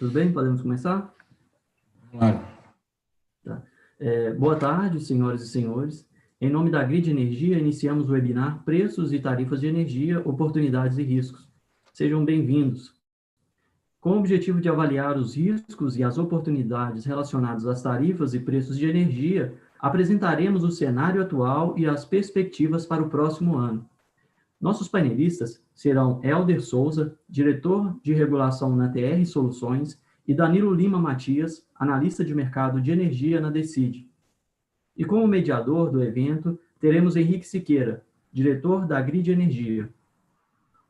Tudo bem? Podemos começar? Claro. Tá. Boa tarde, senhoras e senhores. Em nome da Grid Energia, iniciamos o webinar Preços e Tarifas de Energia, Oportunidades e Riscos. Sejam bem-vindos. Com o objetivo de avaliar os riscos e as oportunidades relacionados às tarifas e preços de energia, apresentaremos o cenário atual e as perspectivas para o próximo ano. Nossos painelistas serão Helder Souza, diretor de regulação na TR Soluções, e Danilo Lima Matias, analista de mercado de energia na Decide. E como mediador do evento, teremos Henrique Siqueira, diretor da Grid Energia.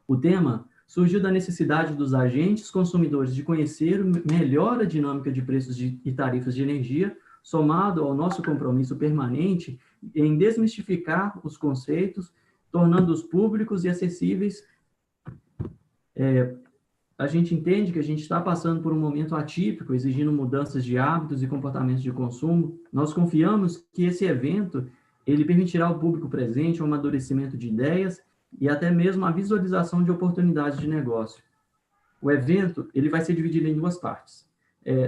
O tema surgiu da necessidade dos agentes consumidores de conhecer melhor a dinâmica de preços e tarifas de energia, somado ao nosso compromisso permanente em desmistificar os conceitos, tornando-os públicos e acessíveis. A gente entende que a gente está passando por um momento atípico, exigindo mudanças de hábitos e comportamentos de consumo. Nós confiamos que esse evento ele permitirá ao público presente um amadurecimento de ideias e até mesmo a visualização de oportunidades de negócio. O evento ele vai ser dividido em duas partes.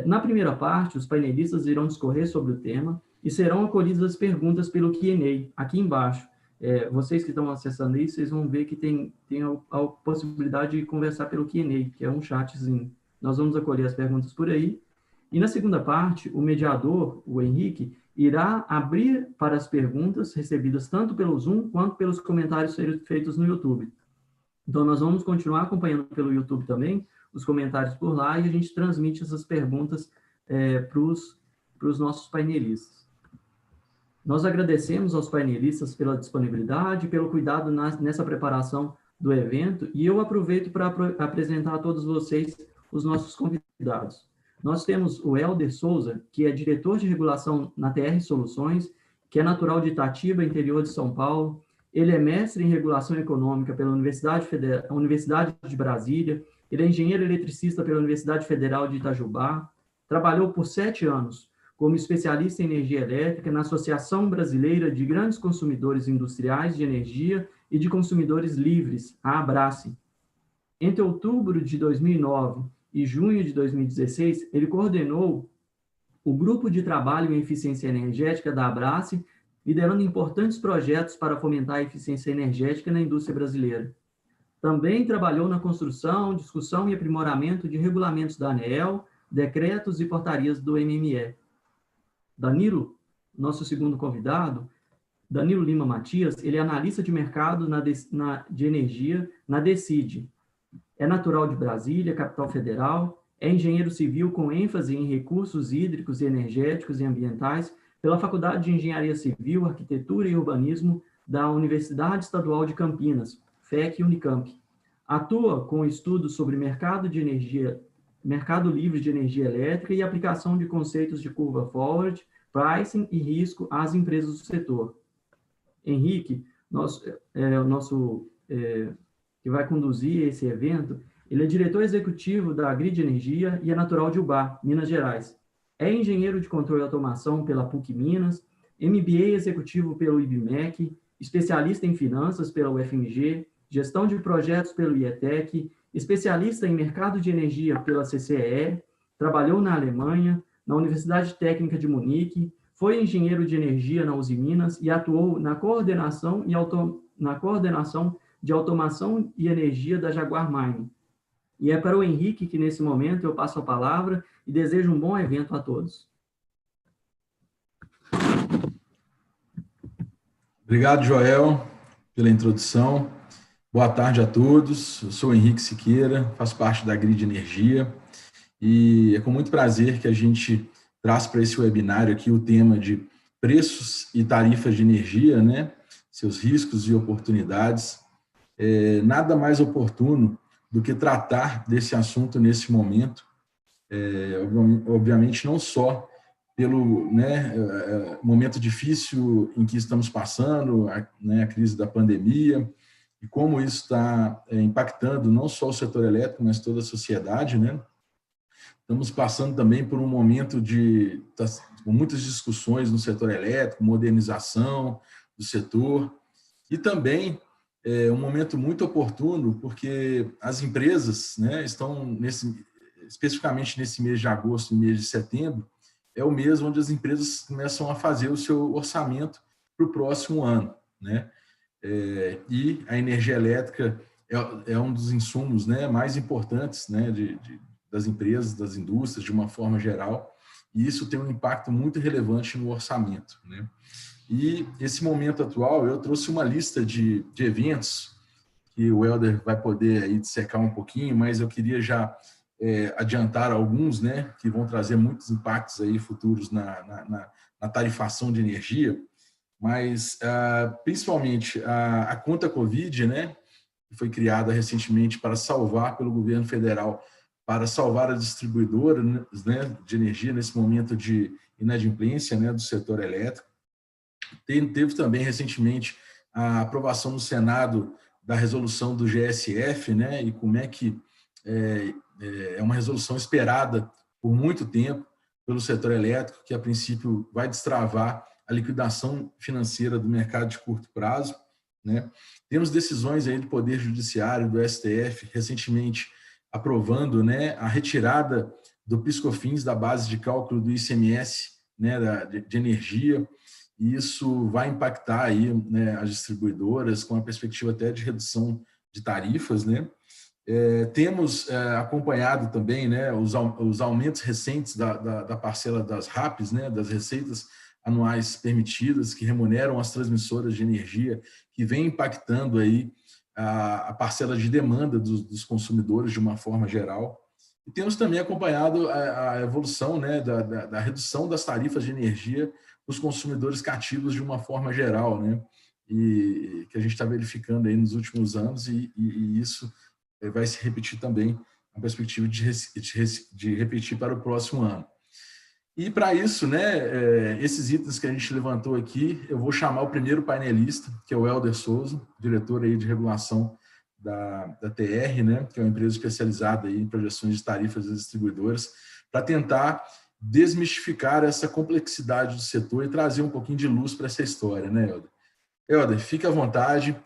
Na primeira parte, os painelistas irão discorrer sobre o tema e serão acolhidas as perguntas pelo Q&A, aqui embaixo. Vocês que estão acessando isso, vocês vão ver que tem a possibilidade de conversar pelo Q&A, que é um chatzinho. Nós vamos acolher as perguntas por aí. E na segunda parte, o mediador, o Henrique, irá abrir para as perguntas recebidas tanto pelo Zoom quanto pelos comentários feitos no YouTube. Então, nós vamos continuar acompanhando pelo YouTube também, os comentários por lá, e a gente transmite essas perguntas para os nossos painelistas. Nós agradecemos aos painelistas pela disponibilidade, pelo cuidado nessa preparação do evento, e eu aproveito para apresentar a todos vocês os nossos convidados. Nós temos o Helder Souza, que é diretor de regulação na TR Soluções, que é natural de Itatiba, interior de São Paulo. Ele é mestre em regulação econômica pela Universidade de Brasília. Ele é engenheiro eletricista pela Universidade Federal de Itajubá. Trabalhou por 7 anos como especialista em energia elétrica na Associação Brasileira de Grandes Consumidores Industriais de Energia e de Consumidores Livres, a Abrace. Entre outubro de 2009 e junho de 2016, ele coordenou o Grupo de Trabalho em Eficiência Energética da Abrace, liderando importantes projetos para fomentar a eficiência energética na indústria brasileira. Também trabalhou na construção, discussão e aprimoramento de regulamentos da ANEEL, decretos e portarias do MME. Danilo, nosso segundo convidado, Danilo Lima Matias, ele é analista de mercado de energia na Decide. É natural de Brasília, capital federal, é engenheiro civil com ênfase em recursos hídricos e energéticos e ambientais pela Faculdade de Engenharia Civil, Arquitetura e Urbanismo da Universidade Estadual de Campinas, FEC Unicamp. Atua com estudos sobre mercado livre de energia elétrica e aplicação de conceitos de curva forward, pricing e risco às empresas do setor. Henrique, que vai conduzir esse evento, ele é diretor executivo da Grid Energia e é natural de Ubá, Minas Gerais. É engenheiro de controle e automação pela PUC Minas, MBA executivo pelo IBMEC, especialista em finanças pela UFMG, gestão de projetos pelo IETEC, especialista em mercado de energia pela CCEE, trabalhou na Alemanha, na Universidade Técnica de Munique, foi engenheiro de energia na Uzi Minas e atuou na coordenação de automação e energia da Jaguar Mining. E é para o Henrique que, nesse momento, eu passo a palavra e desejo um bom evento a todos. Obrigado, Joel, pela introdução. Boa tarde a todos. Eu sou o Henrique Siqueira, faço parte da Grid Energia e é com muito prazer que a gente traz para esse webinário aqui o tema de preços e tarifas de energia, né? Seus riscos e oportunidades. Nada mais oportuno do que tratar desse assunto nesse momento, obviamente não só pelo momento difícil em que estamos passando, a crise da pandemia, e como isso está impactando não só o setor elétrico, mas toda a sociedade, né? Estamos passando também por um momento com muitas discussões no setor elétrico, modernização do setor, e também um momento muito oportuno, porque as empresas, né, estão especificamente nesse mês de agosto e mês de setembro, é o mês onde as empresas começam a fazer o seu orçamento para o próximo ano, né? E a energia elétrica é um dos insumos, né, mais importantes, né, das empresas, das indústrias, de uma forma geral, e isso tem um impacto muito relevante no orçamento, né? E esse momento atual, eu trouxe uma lista de eventos que o Helder vai poder aí dissecar um pouquinho, mas eu queria já adiantar alguns, né, que vão trazer muitos impactos aí futuros na tarifação de energia, mas principalmente a conta Covid, né, que foi criada recentemente para salvar pelo governo federal, para salvar as distribuidoras, né, de energia nesse momento de inadimplência, né, do setor elétrico. Teve também recentemente a aprovação no Senado da resolução do GSF, né, e como é que é uma resolução esperada por muito tempo pelo setor elétrico, que a princípio vai destravar a liquidação financeira do mercado de curto prazo, né? Temos decisões aí do Poder Judiciário, do STF, recentemente aprovando, né, a retirada do PIS/COFINS da base de cálculo do ICMS, né, de energia, e isso vai impactar aí, né, as distribuidoras com a perspectiva até de redução de tarifas, né? Temos acompanhado também, né, os aumentos recentes da parcela das RAPs, né, das receitas anuais permitidas, que remuneram as transmissoras de energia, que vem impactando aí a parcela de demanda dos consumidores de uma forma geral. E temos também acompanhado a evolução, né, da redução das tarifas de energia dos consumidores cativos de uma forma geral, né, e que a gente está verificando aí nos últimos anos, e isso vai se repetir também, a perspectiva de repetir para o próximo ano. E para isso, né, esses itens que a gente levantou aqui, eu vou chamar o primeiro painelista, que é o Helder Souza, diretor aí de regulação da TR, né, que é uma empresa especializada aí em projeções de tarifas das distribuidoras, para tentar desmistificar essa complexidade do setor e trazer um pouquinho de luz para essa história, né, Helder? Helder, fique à vontade,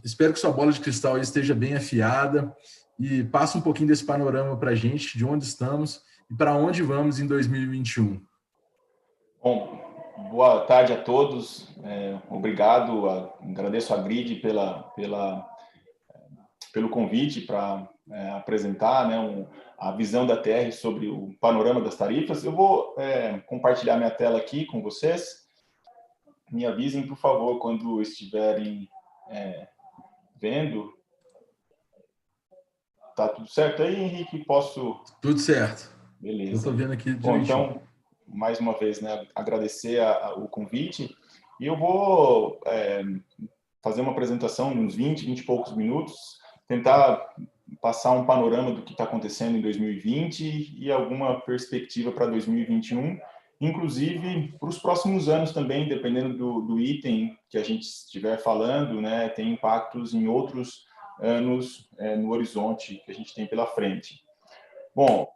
espero que sua bola de cristal aí esteja bem afiada e passe um pouquinho desse panorama para a gente, de onde estamos e para onde vamos em 2021. Bom, boa tarde a todos. Obrigado, agradeço a Grid pelo convite para apresentar, né, a visão da TR sobre o panorama das tarifas. Eu vou compartilhar minha tela aqui com vocês. Me avisem, por favor, quando estiverem vendo. Tá tudo certo aí, Henrique? Posso? Tudo certo. Beleza. Eu estou vendo aqui direitinho. Bom, então, mais uma vez, né, agradecer o convite. E eu vou fazer uma apresentação de uns 20 e poucos minutos, tentar passar um panorama do que está acontecendo em 2020 e alguma perspectiva para 2021, inclusive para os próximos anos também, dependendo do item que a gente estiver falando, né, tem impactos em outros anos no horizonte que a gente tem pela frente. Bom,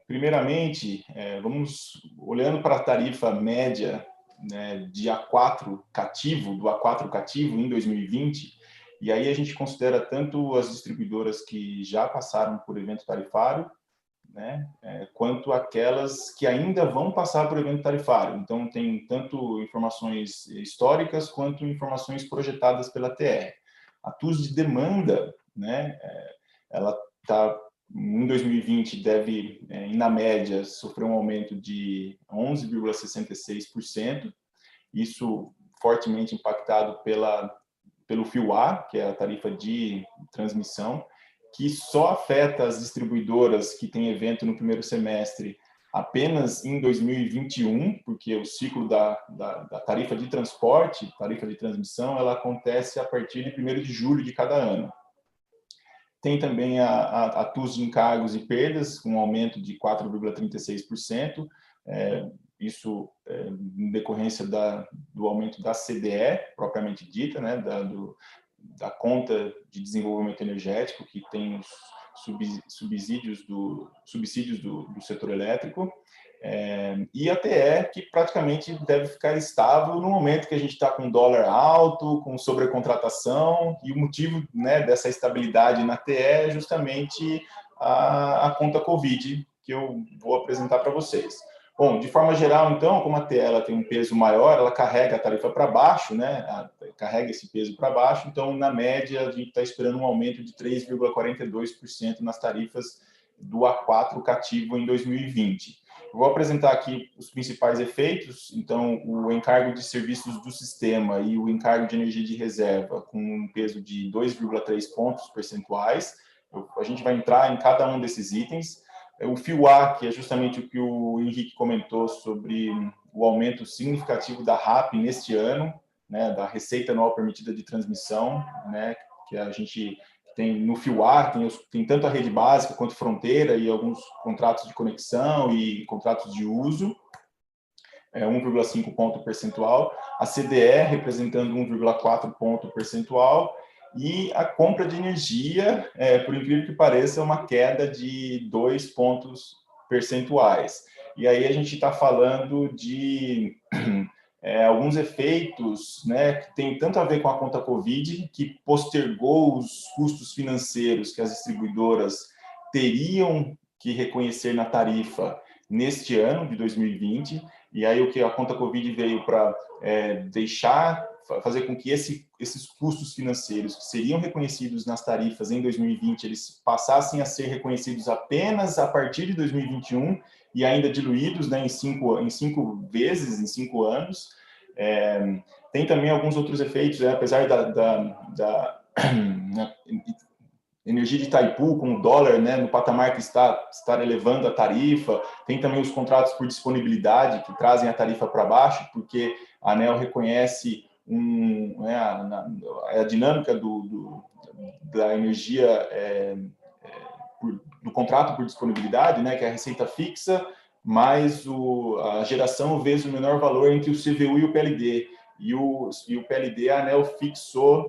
primeiramente, vamos olhando para a tarifa média, né, de A4 cativo, do A4 cativo em 2020, e aí a gente considera tanto as distribuidoras que já passaram por evento tarifário, né, quanto aquelas que ainda vão passar por evento tarifário. Então, tem tanto informações históricas quanto informações projetadas pela TR. A TUS de demanda, né, ela está, em 2020, deve, na média, sofrer um aumento de 11,66%, isso fortemente impactado pelo FIUA, que é a tarifa de transmissão, que só afeta as distribuidoras que têm evento no primeiro semestre apenas em 2021, porque o ciclo da tarifa de transporte, tarifa de transmissão, ela acontece a partir de 1º de julho de cada ano. Tem também a TUS de encargos e perdas, com um aumento de 4,36%, isso em decorrência do aumento da CDE, propriamente dita, né, da conta de desenvolvimento energético, que tem os subsídios do setor elétrico, e a TE, que praticamente deve ficar estável no momento que a gente está com dólar alto, com sobrecontratação, e o motivo, né, dessa estabilidade na TE é justamente a conta Covid, que eu vou apresentar para vocês. Bom, de forma geral, então, como a TE ela tem um peso maior, ela carrega a tarifa para baixo, né? Carrega esse peso para baixo, então, na média, a gente está esperando um aumento de 3,42% nas tarifas do A4 cativo em 2020. Eu vou apresentar aqui os principais efeitos, então, o encargo de serviços do sistema e o encargo de energia de reserva, com um peso de 2,3 pontos percentuais. A gente vai entrar em cada um desses itens. O FIUA, que é justamente o que o Henrique comentou sobre o aumento significativo da RAP neste ano, né, da receita anual permitida de transmissão, né, que a gente tem no FIUA, tem tanto a rede básica quanto fronteira e alguns contratos de conexão e contratos de uso, 1,5 ponto percentual, a CDE representando 1,4 ponto percentual, e a compra de energia, por incrível que pareça, é uma queda de 2 pontos percentuais. E aí a gente está falando de alguns efeitos, né, que tem tanto a ver com a conta Covid, que postergou os custos financeiros que as distribuidoras teriam que reconhecer na tarifa neste ano de 2020, e aí o que a conta Covid veio para fazer com que esses custos financeiros que seriam reconhecidos nas tarifas em 2020, eles passassem a ser reconhecidos apenas a partir de 2021 e ainda diluídos, né, em cinco vezes, em 5 anos. Tem também alguns outros efeitos, apesar da energia de Itaipu, com o dólar, né, no patamar que está elevando a tarifa. Tem também os contratos por disponibilidade, que trazem a tarifa para baixo, porque a ANEEL reconhece a dinâmica da energia do contrato por disponibilidade, né, que é a receita fixa, mais a geração vezes o menor valor entre o CVU e o PLD. E o PLD, a ANEEL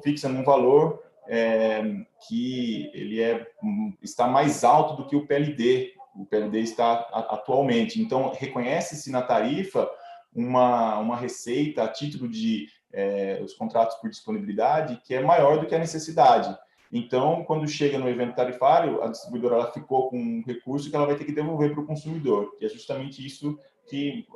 fixa num valor que ele está mais alto do que o PLD. O PLD está atualmente. Então, reconhece-se na tarifa uma receita a título de os contratos por disponibilidade que é maior do que a necessidade. Então, quando chega no evento tarifário, a distribuidora ela ficou com um recurso que ela vai ter que devolver para o consumidor. E é justamente isso que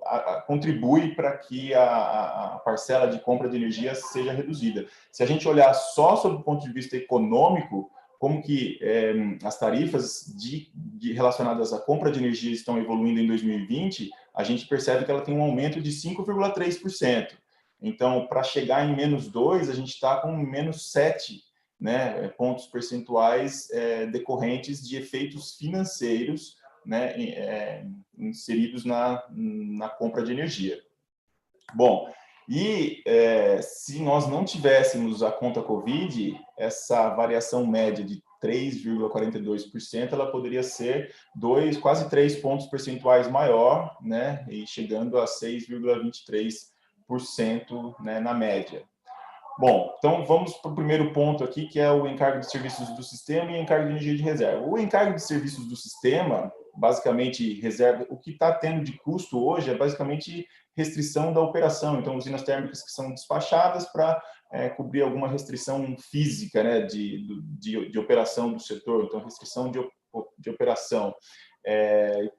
contribui para que a parcela de compra de energia seja reduzida. Se a gente olhar só sob o ponto de vista econômico, como que as tarifas relacionadas à compra de energia estão evoluindo em 2020, a gente percebe que ela tem um aumento de 5,3%. Então, para chegar em menos 2, a gente está com menos 7, né, pontos percentuais decorrentes de efeitos financeiros, né, inseridos na compra de energia. Bom, e se nós não tivéssemos a conta Covid, essa variação média de 3,42%, ela poderia ser quase 3 pontos percentuais maior, né, e chegando a 6,23%, né, na média. Bom, então vamos para o primeiro ponto aqui, que é o encargo de serviços do sistema e encargo de energia de reserva. O encargo de serviços do sistema, basicamente, reserva, o que está tendo de custo hoje é basicamente restrição da operação. Então, usinas térmicas que são despachadas para cobrir alguma restrição física, né, de operação do setor, então restrição de operação,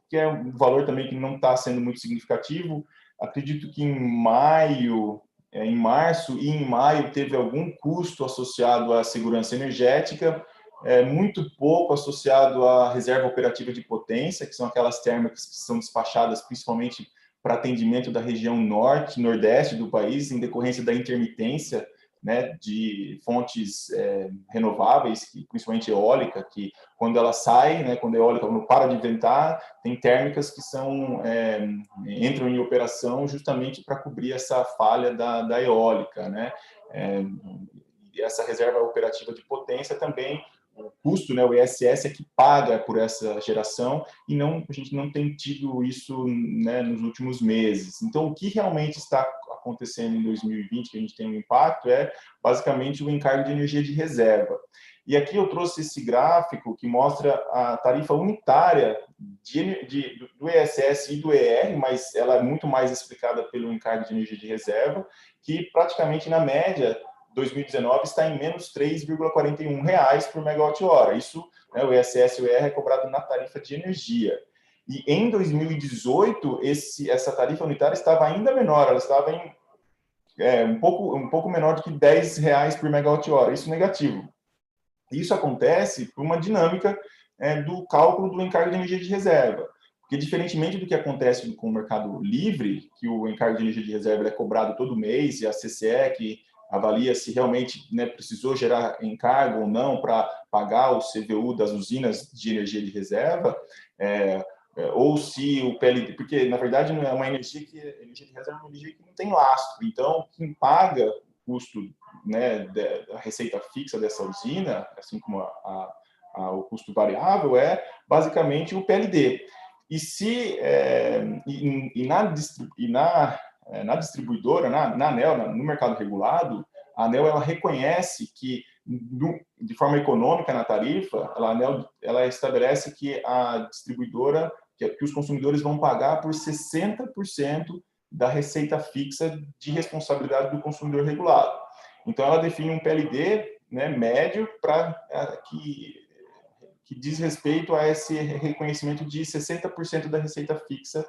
que é um valor também que não está sendo muito significativo. Acredito que em março e em maio teve algum custo associado à segurança energética, muito pouco associado à reserva operativa de potência, que são aquelas térmicas que são despachadas principalmente para atendimento da região norte, nordeste do país, em decorrência da intermitência, né, de fontes renováveis, principalmente eólica, que quando ela sai, né, quando a eólica não para de ventar, tem térmicas que entram em operação justamente para cobrir essa falha da eólica, né? E essa reserva operativa de potência também, o custo, né, o ISS é que paga por essa geração, e a gente não tem tido isso, né, nos últimos meses. Então, o que realmente está acontecendo em 2020, que a gente tem um impacto, é basicamente o encargo de energia de reserva. E aqui eu trouxe esse gráfico que mostra a tarifa unitária do ISS e do ER, mas ela é muito mais explicada pelo encargo de energia de reserva, que praticamente, na média, 2019 está em menos R$ 3,41 por megawatt-hora. Isso, né, o ISS e o IR é cobrado na tarifa de energia. E em 2018, essa tarifa unitária estava ainda menor, ela estava em um pouco menor do que R$ 10 por megawatt-hora, isso negativo. Isso acontece por uma dinâmica do cálculo do encargo de energia de reserva. Porque, diferentemente do que acontece com o mercado livre, que o encargo de energia de reserva é cobrado todo mês, e a CCE que avalia se realmente, né, precisou gerar encargo ou não para pagar o CVU das usinas de energia de reserva, ou se o PLD, porque na verdade não é uma energia energia de reserva é uma energia que não tem lastro, então quem paga o custo, né, da receita fixa dessa usina, assim como o custo variável, é basicamente o PLD. E se na distribuidora, na ANEEL, no mercado regulado, a ANEEL ela reconhece que, de forma econômica na tarifa, a ANEEL ela estabelece que a distribuidora, que os consumidores vão pagar por 60% da receita fixa de responsabilidade do consumidor regulado. Então, ela define um PLD, né, médio para que diz respeito a esse reconhecimento de 60% da receita fixa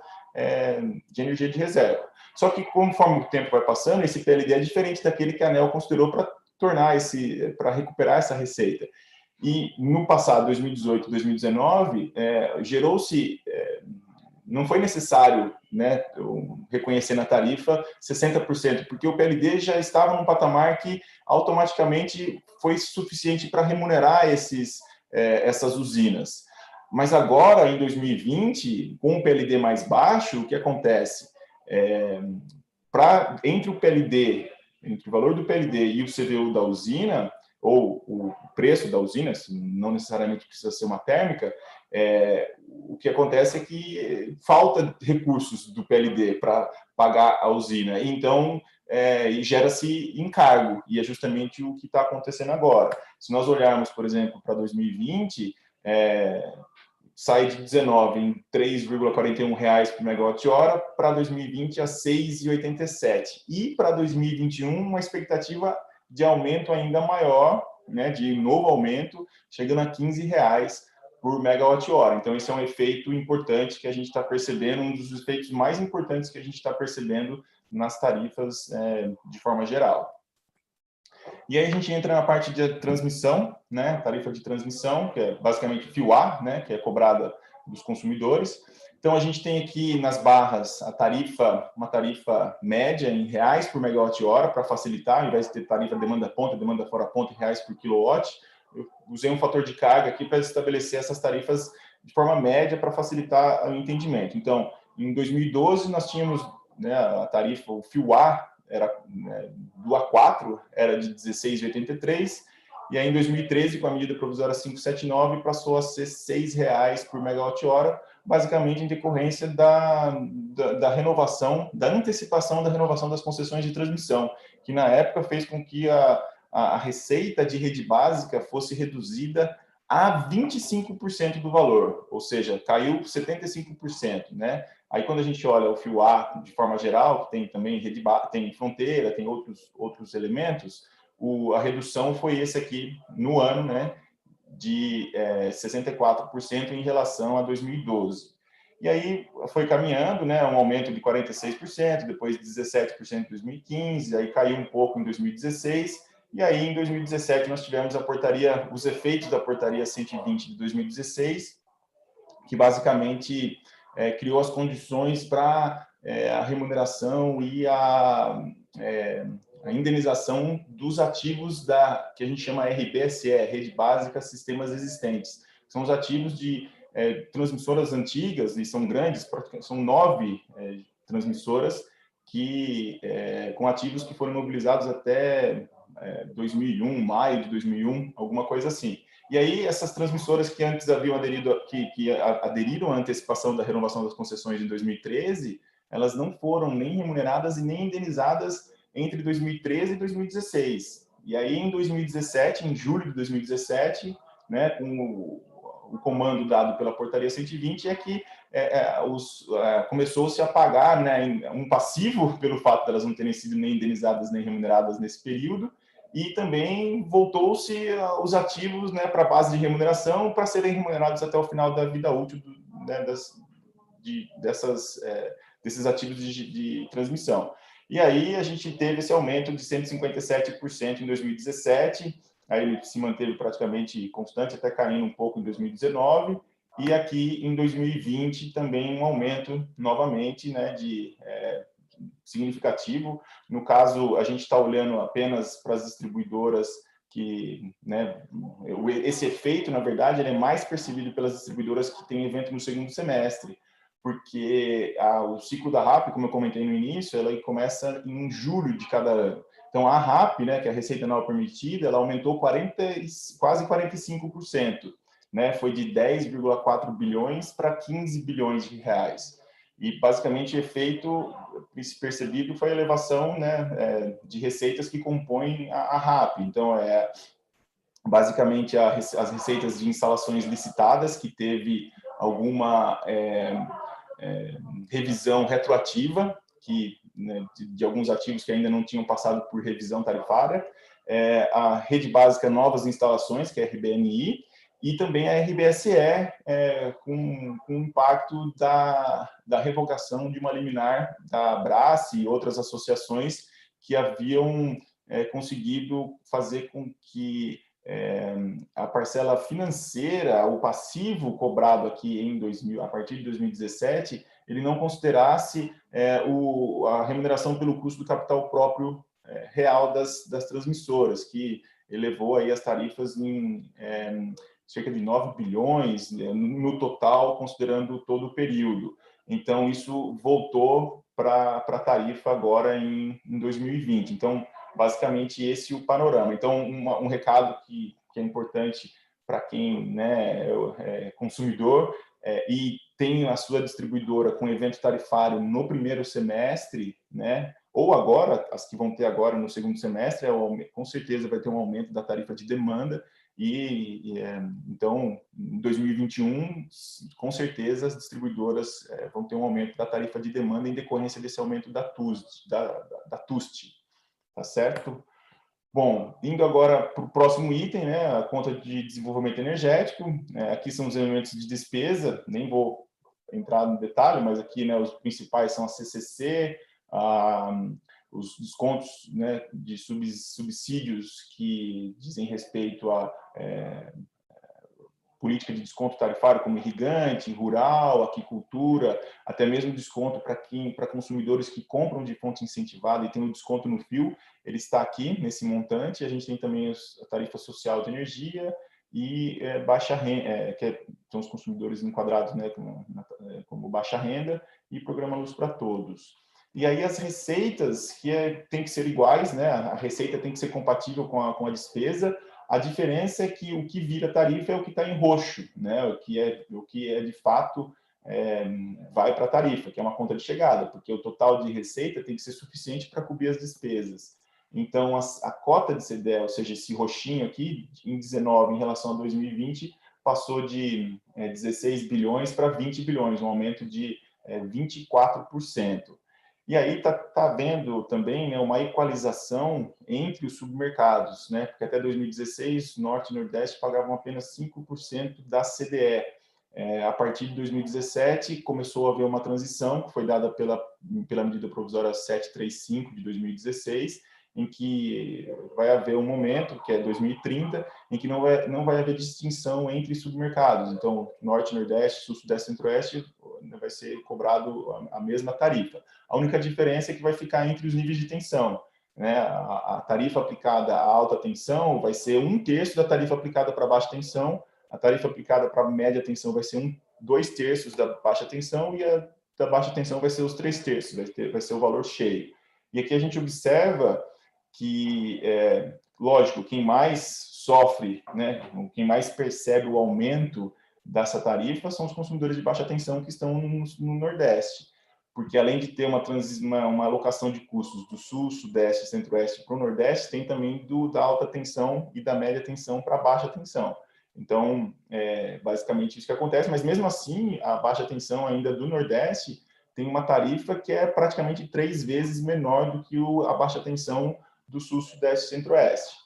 de energia de reserva. Só que, conforme o tempo vai passando, esse PLD é diferente daquele que a ANEEL considerou para recuperar essa receita. E no passado, 2018 e 2019, gerou-se, não foi necessário, né, reconhecer na tarifa 60%, porque o PLD já estava num patamar que automaticamente foi suficiente para remunerar essas usinas. Mas agora, em 2020, com o PLD mais baixo, o que acontece? Entre o valor do PLD e o CVU da usina, ou o preço da usina, não necessariamente precisa ser uma térmica, o que acontece é que falta recursos do PLD para pagar a usina. Então, gera-se encargo, e é justamente o que está acontecendo agora. Se nós olharmos, por exemplo, para 2020, sai de 19 em R$ 3,41 por megawatt-hora, para 2020 a R$ 6,87. E para 2021, uma expectativa de aumento ainda maior, né, de novo aumento, chegando a R$ 15 por megawatt-hora. Então, esse é um efeito importante que a gente está percebendo, um dos efeitos mais importantes que a gente está percebendo nas tarifas de forma geral. E aí a gente entra na parte de transmissão, né, tarifa de transmissão, que é basicamente fio A, né, que é cobrada dos consumidores. Então, a gente tem aqui nas barras uma tarifa média em reais por megawatt-hora, para facilitar, ao invés de ter tarifa demanda ponta, demanda fora ponta, em reais por quilowatt. Eu usei um fator de carga aqui para estabelecer essas tarifas de forma média para facilitar o entendimento. Então, em 2012, nós tínhamos, né, a tarifa, o fio A, do A4 era de R$ 16,83, e aí em 2013, com a medida provisória 579, passou a ser R$ 6 por megawatt-hora, basicamente em decorrência da renovação, da antecipação da renovação das concessões de transmissão, que na época fez com que a receita de rede básica fosse reduzida a 25% do valor, ou seja, caiu 75%, né? Aí, quando a gente olha o fio A de forma geral, que tem também tem fronteira, tem outros elementos, a redução foi esse aqui no ano, né, de 64% em relação a 2012. E aí foi caminhando, né, um aumento de 46%, depois 17% em 2015, aí caiu um pouco em 2016, e aí em 2017 nós tivemos os efeitos da portaria 120 de 2016, que basicamente criou as condições para a remuneração e a indenização dos ativos que a gente chama RBSE, Rede Básica Sistemas Existentes. São os ativos de transmissoras antigas, e são grandes, são 9 transmissoras com ativos que foram mobilizados até 2001, maio de 2001, alguma coisa assim. E aí, essas transmissoras que antes haviam aderiram à antecipação da renovação das concessões em 2013, elas não foram nem remuneradas e nem indenizadas entre 2013 e 2016. E aí, em 2017, em julho de 2017, né, com o comando dado pela portaria 120, é que começou-se a pagar, né, um passivo pelo fato de elas não terem sido nem indenizadas nem remuneradas nesse período, e também voltou-se os ativos, né, para a base de remuneração, para serem remunerados até o final da vida útil né, desses ativos de transmissão. E aí a gente teve esse aumento de 157% em 2017, aí ele se manteve praticamente constante, até caindo um pouco em 2019, e aqui em 2020 também um aumento novamente, né, significativo. No caso, a gente está olhando apenas para as distribuidoras que, né, esse efeito, na verdade, ele é mais percebido pelas distribuidoras que têm evento no segundo semestre, porque o ciclo da RAP, como eu comentei no início, ela começa em julho de cada ano. Então, a RAP, né, que é a Receita Anual Permitida, ela aumentou quase 45%, né? Foi de 10,4 bilhões para 15 bilhões de reais. E, basicamente, o efeito percebido foi a elevação, né, de receitas que compõem a RAP. Então, basicamente, as receitas de instalações licitadas, que teve alguma revisão retroativa, né, de alguns ativos que ainda não tinham passado por revisão tarifária, a Rede Básica Novas Instalações, que é a RBNI, e também a RBSE, com impacto da revogação de uma liminar da Abrace e outras associações que haviam conseguido fazer com que a parcela financeira, o passivo cobrado aqui a partir de 2017, ele não considerasse a remuneração pelo custo do capital próprio real das transmissoras, que elevou aí as tarifas em cerca de 9 bilhões no total, considerando todo o período. Então, isso voltou para a tarifa agora em 2020. Então, basicamente, esse é o panorama. Então, um recado que é importante para quem, né, é consumidor e tem a sua distribuidora com evento tarifário no primeiro semestre, né, ou agora, as que vão ter agora no segundo semestre, com certeza vai ter um aumento da tarifa de demanda. Então, em 2021, com certeza, as distribuidoras vão ter um aumento da tarifa de demanda em decorrência desse aumento da TUST, tá certo? Bom, indo agora para o próximo item, né, a conta de desenvolvimento energético. Aqui são os elementos de despesa, nem vou entrar no detalhe, mas aqui, né, os principais são a CCC, os descontos, né, de subsídios que dizem respeito à política de desconto tarifário, como irrigante, rural, aquicultura, até mesmo desconto para consumidores que compram de fonte incentivada e tem um desconto no fio, ele está aqui nesse montante. A gente tem também a tarifa social de energia e baixa renda, que são os consumidores enquadrados, né, como baixa renda, e programa Luz para Todos. E aí as receitas que tem que ser iguais, né? A receita tem que ser compatível com a despesa. A diferença é que o que vira tarifa é o que está em roxo, né? O que é de fato vai para a tarifa, que é uma conta de chegada, porque o total de receita tem que ser suficiente para cobrir as despesas. Então, a cota de CDE, ou seja, esse roxinho aqui, em 19 em relação a 2020, passou de 16 bilhões para 20 bilhões, um aumento de 24%. E aí está havendo também, né, uma equalização entre os submercados, né? Porque até 2016, Norte e Nordeste pagavam apenas 5% da CDE. A partir de 2017, começou a haver uma transição, que foi dada pela medida provisória 735 de 2016, em que vai haver um momento, que é 2030, em que não vai haver distinção entre submercados. Então, Norte, Nordeste, Sul, Sudeste, Centro-Oeste vai ser cobrado a mesma tarifa. A única diferença é que vai ficar entre os níveis de tensão, né? A tarifa aplicada à alta tensão vai ser 1/3 da tarifa aplicada para baixa tensão, a tarifa aplicada para média tensão vai ser 2/3 da baixa tensão, e a da baixa tensão vai ser os 3/3, vai ser o valor cheio. E aqui a gente observa que, lógico, quem mais sofre, né, quem mais percebe o aumento dessa tarifa são os consumidores de baixa tensão que estão no Nordeste, porque além de ter uma alocação de custos do Sul, Sudeste e Centro-Oeste para o Nordeste, tem também da alta tensão e da média tensão para a baixa tensão. Então, basicamente isso que acontece, mas mesmo assim, a baixa tensão ainda do Nordeste tem uma tarifa que é praticamente 3 vezes menor do que a baixa tensão do Sul, Sudeste e Centro-Oeste.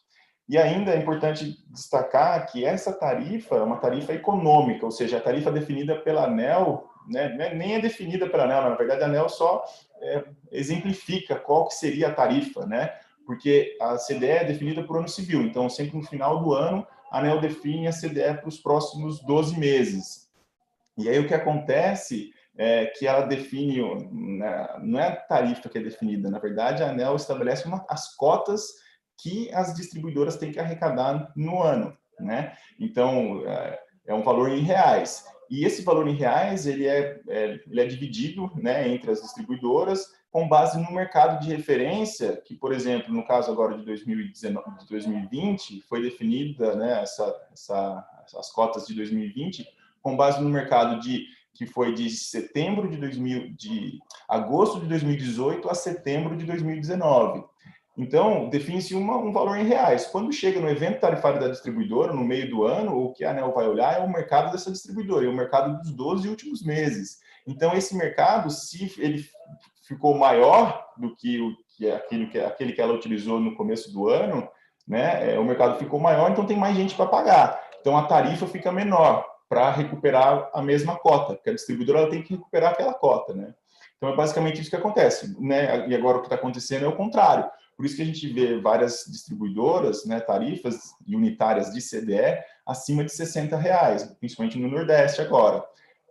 E ainda é importante destacar que essa tarifa é uma tarifa econômica, ou seja, a tarifa definida pela ANEEL, né, nem é definida pela ANEEL, na verdade a ANEEL só exemplifica qual que seria a tarifa, né? Porque a CDE é definida por ano civil, então sempre no final do ano a ANEEL define a CDE para os próximos 12 meses. E aí o que acontece é que ela define, não é a tarifa que é definida, na verdade a ANEEL estabelece as cotas que as distribuidoras têm que arrecadar no ano, né? Então, é um valor em reais. E esse valor em reais, ele é dividido, né, entre as distribuidoras com base no mercado de referência, que, por exemplo, no caso agora de 2019, de 2020, foi definida, né, essas cotas de 2020 com base no mercado que foi de de agosto de 2018 a setembro de 2019. Então, define-se um valor em reais. Quando chega no evento tarifário da distribuidora, no meio do ano, o que a ANEEL vai olhar é o mercado dessa distribuidora, é o mercado dos 12 últimos meses. Então, esse mercado, se ele ficou maior do que aquele que ela utilizou no começo do ano, né, o mercado ficou maior, então tem mais gente para pagar. Então, a tarifa fica menor para recuperar a mesma cota, porque a distribuidora ela tem que recuperar aquela cota, né? Então, é basicamente isso que acontece, né? E agora o que está acontecendo é o contrário. Por isso que a gente vê várias distribuidoras, né, tarifas unitárias de CDE acima de R$60, principalmente no Nordeste agora.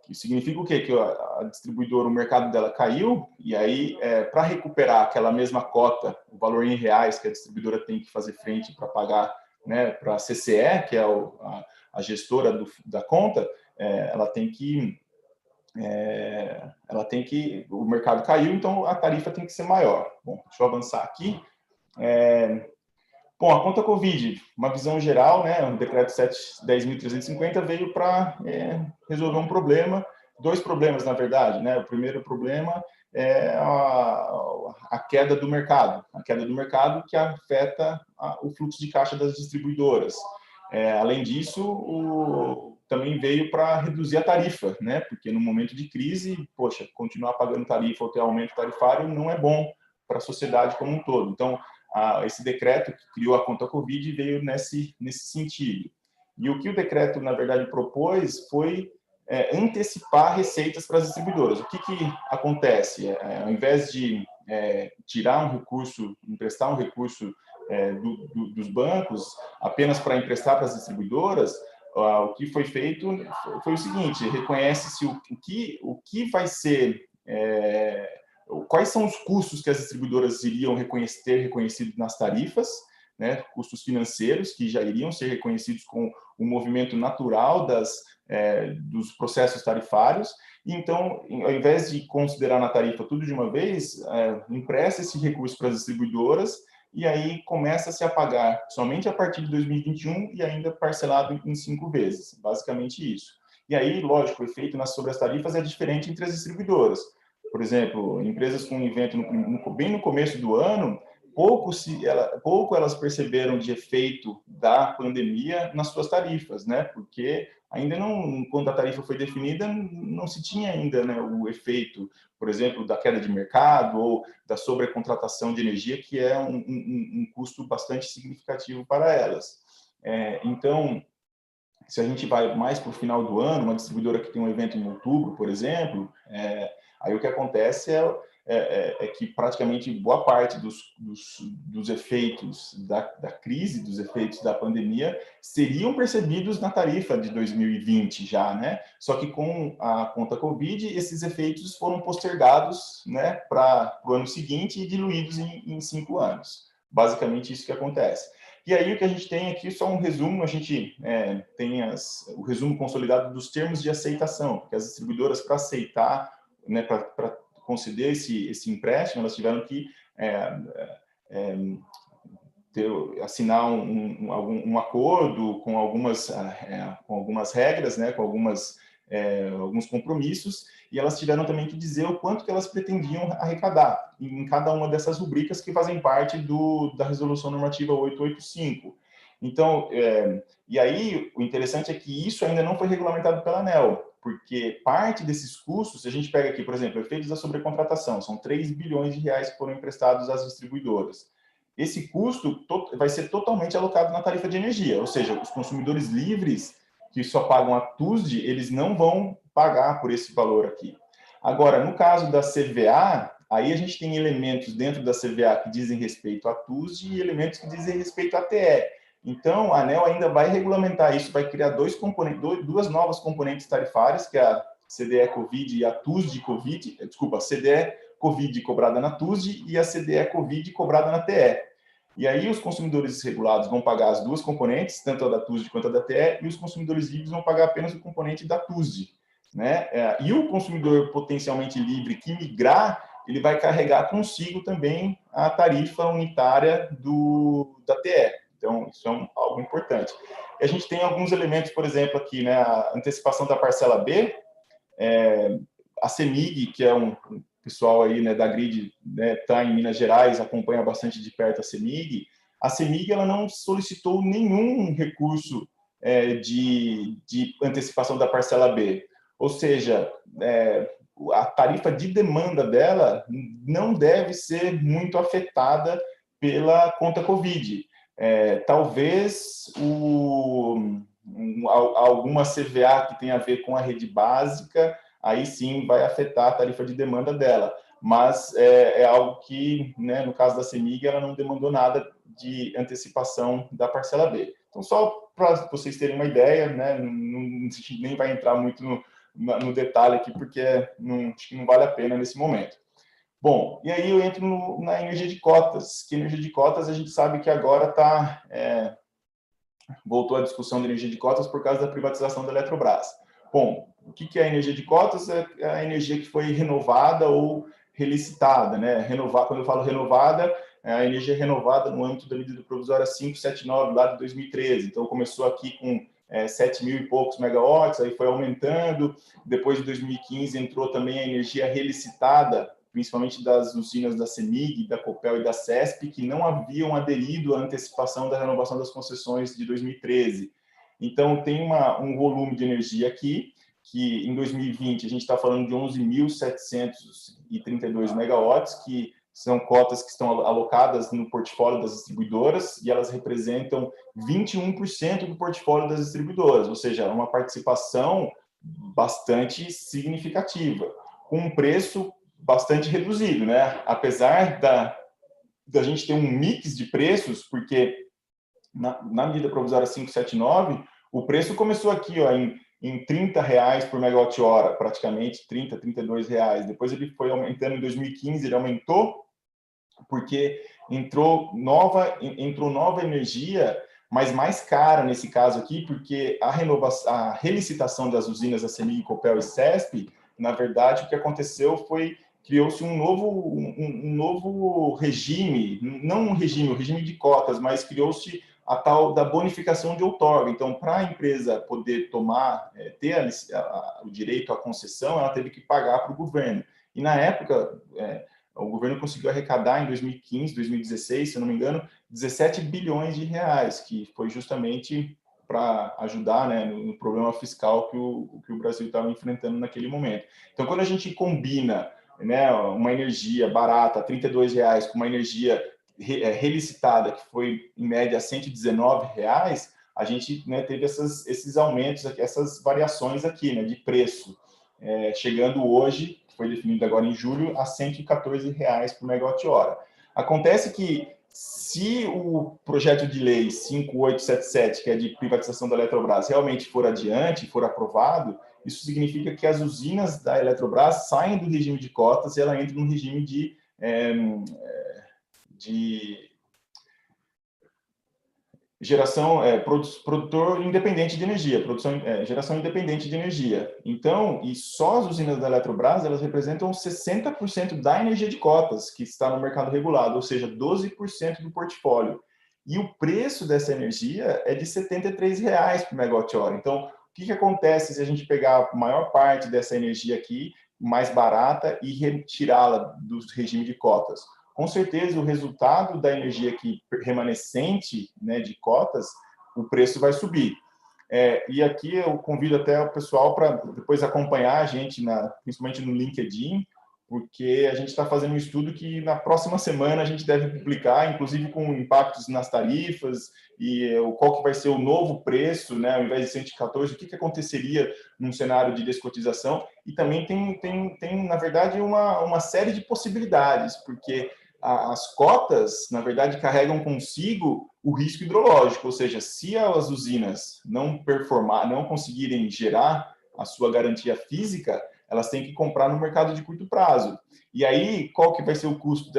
Isso significa o quê? Que a distribuidora, o mercado dela caiu, e aí, para recuperar aquela mesma cota, o valor em reais que a distribuidora tem que fazer frente para pagar, né, para a CCE, que é a gestora da conta, ela tem que o mercado caiu, então a tarifa tem que ser maior. Bom, deixa eu avançar aqui. Bom, a conta Covid, uma visão geral, né? O decreto 10.350 veio para resolver um problema, dois problemas, na verdade, né? O primeiro problema é a queda do mercado, que afeta o fluxo de caixa das distribuidoras. Além disso, também veio para reduzir a tarifa, né? Porque no momento de crise, poxa, continuar pagando tarifa ou ter aumento tarifário não é bom para a sociedade como um todo. Então, esse decreto que criou a conta Covid veio nesse sentido. E o que o decreto, na verdade, propôs foi antecipar receitas para as distribuidoras. O que acontece? Ao invés de tirar um recurso, emprestar um recurso dos bancos apenas para emprestar para as distribuidoras, o que foi feito foi o seguinte: reconhece-se o que vai ser quais são os custos que as distribuidoras iriam ter reconhecido nas tarifas, né, custos financeiros que já iriam ser reconhecidos com o movimento natural dos processos tarifários. E então, ao invés de considerar na tarifa tudo de uma vez, empresta esse recurso para as distribuidoras e aí começa-se a pagar somente a partir de 2021 e ainda parcelado em 5 vezes, basicamente isso. E aí, lógico, o efeito sobre as tarifas é diferente entre as distribuidoras. Por exemplo, empresas com um evento bem no começo do ano, pouco elas perceberam de efeito da pandemia nas suas tarifas, né? Porque ainda não, quando a tarifa foi definida, não se tinha ainda, né, o efeito, por exemplo, da queda de mercado ou da sobrecontratação de energia, que é um custo bastante significativo para elas. Então, se a gente vai mais para o final do ano, uma distribuidora que tem um evento em outubro, por exemplo, aí o que acontece é que praticamente boa parte dos efeitos da crise, dos efeitos da pandemia, seriam percebidos na tarifa de 2020 já, né? Só que com a conta Covid, esses efeitos foram postergados, né, para o ano seguinte e diluídos em 5 anos. Basicamente isso que acontece. E aí o que a gente tem aqui, só um resumo, a gente tem o resumo consolidado dos termos de aceitação, porque as distribuidoras, para aceitar, né, para conceder esse empréstimo, elas tiveram que assinar um acordo com algumas regras, né, com alguns compromissos, e elas tiveram também que dizer o quanto que elas pretendiam arrecadar em cada uma dessas rubricas que fazem parte da Resolução Normativa 885. Então, e aí, o interessante é que isso ainda não foi regulamentado pela ANEEL, porque parte desses custos, se a gente pega aqui, por exemplo, efeitos da sobrecontratação, são 3 bilhões de reais que foram emprestados às distribuidoras. esse custo vai ser totalmente alocado na tarifa de energia, ou seja, os consumidores livres que só pagam a TUSD, eles não vão pagar por esse valor aqui. Agora, no caso da CVA, aí a gente tem elementos dentro da CVA que dizem respeito à TUSD e elementos que dizem respeito à TE. Então, a ANEEL ainda vai regulamentar isso, vai criar duas novas componentes tarifárias, que é a CDE Covid e a TUSD Covid, desculpa, a CDE Covid cobrada na TUSD e a CDE Covid cobrada na TE. E aí os consumidores regulados vão pagar as duas componentes, tanto a da TUSD quanto a da TE, e os consumidores livres vão pagar apenas o componente da TUSD, né? E o consumidor potencialmente livre que migrar, ele vai carregar consigo também a tarifa unitária da TE. Então, isso é algo importante. E a gente tem alguns elementos, por exemplo, aqui, né? A antecipação da parcela B, a CEMIG, que é um pessoal aí, né, da Grid, né, tá em Minas Gerais, acompanha bastante de perto a CEMIG. A CEMIG, ela não solicitou nenhum recurso de antecipação da parcela B. Ou seja, a tarifa de demanda dela não deve ser muito afetada pela conta Covid. Talvez alguma CVA que tenha a ver com a rede básica, aí sim vai afetar a tarifa de demanda dela. Mas é algo que, né, no caso da CEMIG, ela não demandou nada de antecipação da parcela B. Então, só para vocês terem uma ideia, né, nem vai entrar muito no detalhe aqui, porque acho que não vale a pena nesse momento. Bom, e aí eu entro na energia de cotas, que energia de cotas a gente sabe que agora voltou a discussão da energia de cotas por causa da privatização da Eletrobras. Bom, o que é a energia de cotas? É a energia que foi renovada ou relicitada, né? Quando eu falo renovada, é a energia renovada no âmbito da medida provisória 579, lá de 2013. Então, começou aqui com 7 mil e poucos megawatts, aí foi aumentando. Depois de 2015, entrou também a energia relicitada, principalmente das usinas da CEMIG, da Copel e da CESP, que não haviam aderido à antecipação da renovação das concessões de 2013. Então, tem um volume de energia aqui, que em 2020 a gente está falando de 11.732 megawatts, que são cotas que estão alocadas no portfólio das distribuidoras, e elas representam 21% do portfólio das distribuidoras, ou seja, uma participação bastante significativa, com um preço bastante reduzido, né? Apesar da gente ter um mix de preços, porque na medida provisória 579, o preço começou aqui, ó, em R$30 por megawatt-hora, praticamente, R$32. Depois ele foi aumentando em 2015, ele aumentou, porque entrou nova energia, mas mais cara nesse caso aqui, porque a relicitação das usinas da CEMIG, Copel e CESP, na verdade, o que aconteceu foi criou-se um novo regime, não o regime de cotas, mas criou-se a tal da bonificação de outorga. Então, para a empresa poder ter o direito à concessão, ela teve que pagar para o governo. E, na época, o governo conseguiu arrecadar, em 2015, 2016, se eu não me engano, 17 bilhões de reais, que foi justamente para ajudar, né, no problema fiscal que o Brasil estava enfrentando naquele momento. Então, quando a gente combina, né, uma energia barata, R$32, com uma energia relicitada, que foi, em média, R$119, a gente, né, teve esses aumentos, essas variações aqui, né, de preço, chegando hoje, que foi definido agora em julho, a R$114 por megawatt-hora. Acontece que, se o projeto de lei 5877, que é de privatização da Eletrobras, realmente for adiante, for aprovado, isso significa que as usinas da Eletrobras saem do regime de cotas e ela entra no regime de geração, produtor independente de energia, geração independente de energia. Então, e só as usinas da Eletrobras, elas representam 60% da energia de cotas que está no mercado regulado, ou seja, 12% do portfólio. E o preço dessa energia é de R$73 por megawatt-hora. Então, o que acontece se a gente pegar a maior parte dessa energia aqui, mais barata, e retirá-la do regime de cotas? Com certeza, o resultado da energia aqui remanescente, né, de cotas, o preço vai subir. E aqui eu convido até o pessoal para depois acompanhar a gente, principalmente no LinkedIn, porque a gente está fazendo um estudo que na próxima semana a gente deve publicar, inclusive com impactos nas tarifas e qual que vai ser o novo preço, né? Ao invés de 114, o que aconteceria num cenário de descotização. E também tem na verdade, uma série de possibilidades, porque as cotas, na verdade, carregam consigo o risco hidrológico, ou seja, se as usinas não conseguirem gerar a sua garantia física, elas têm que comprar no mercado de curto prazo. E aí, qual que vai ser o custo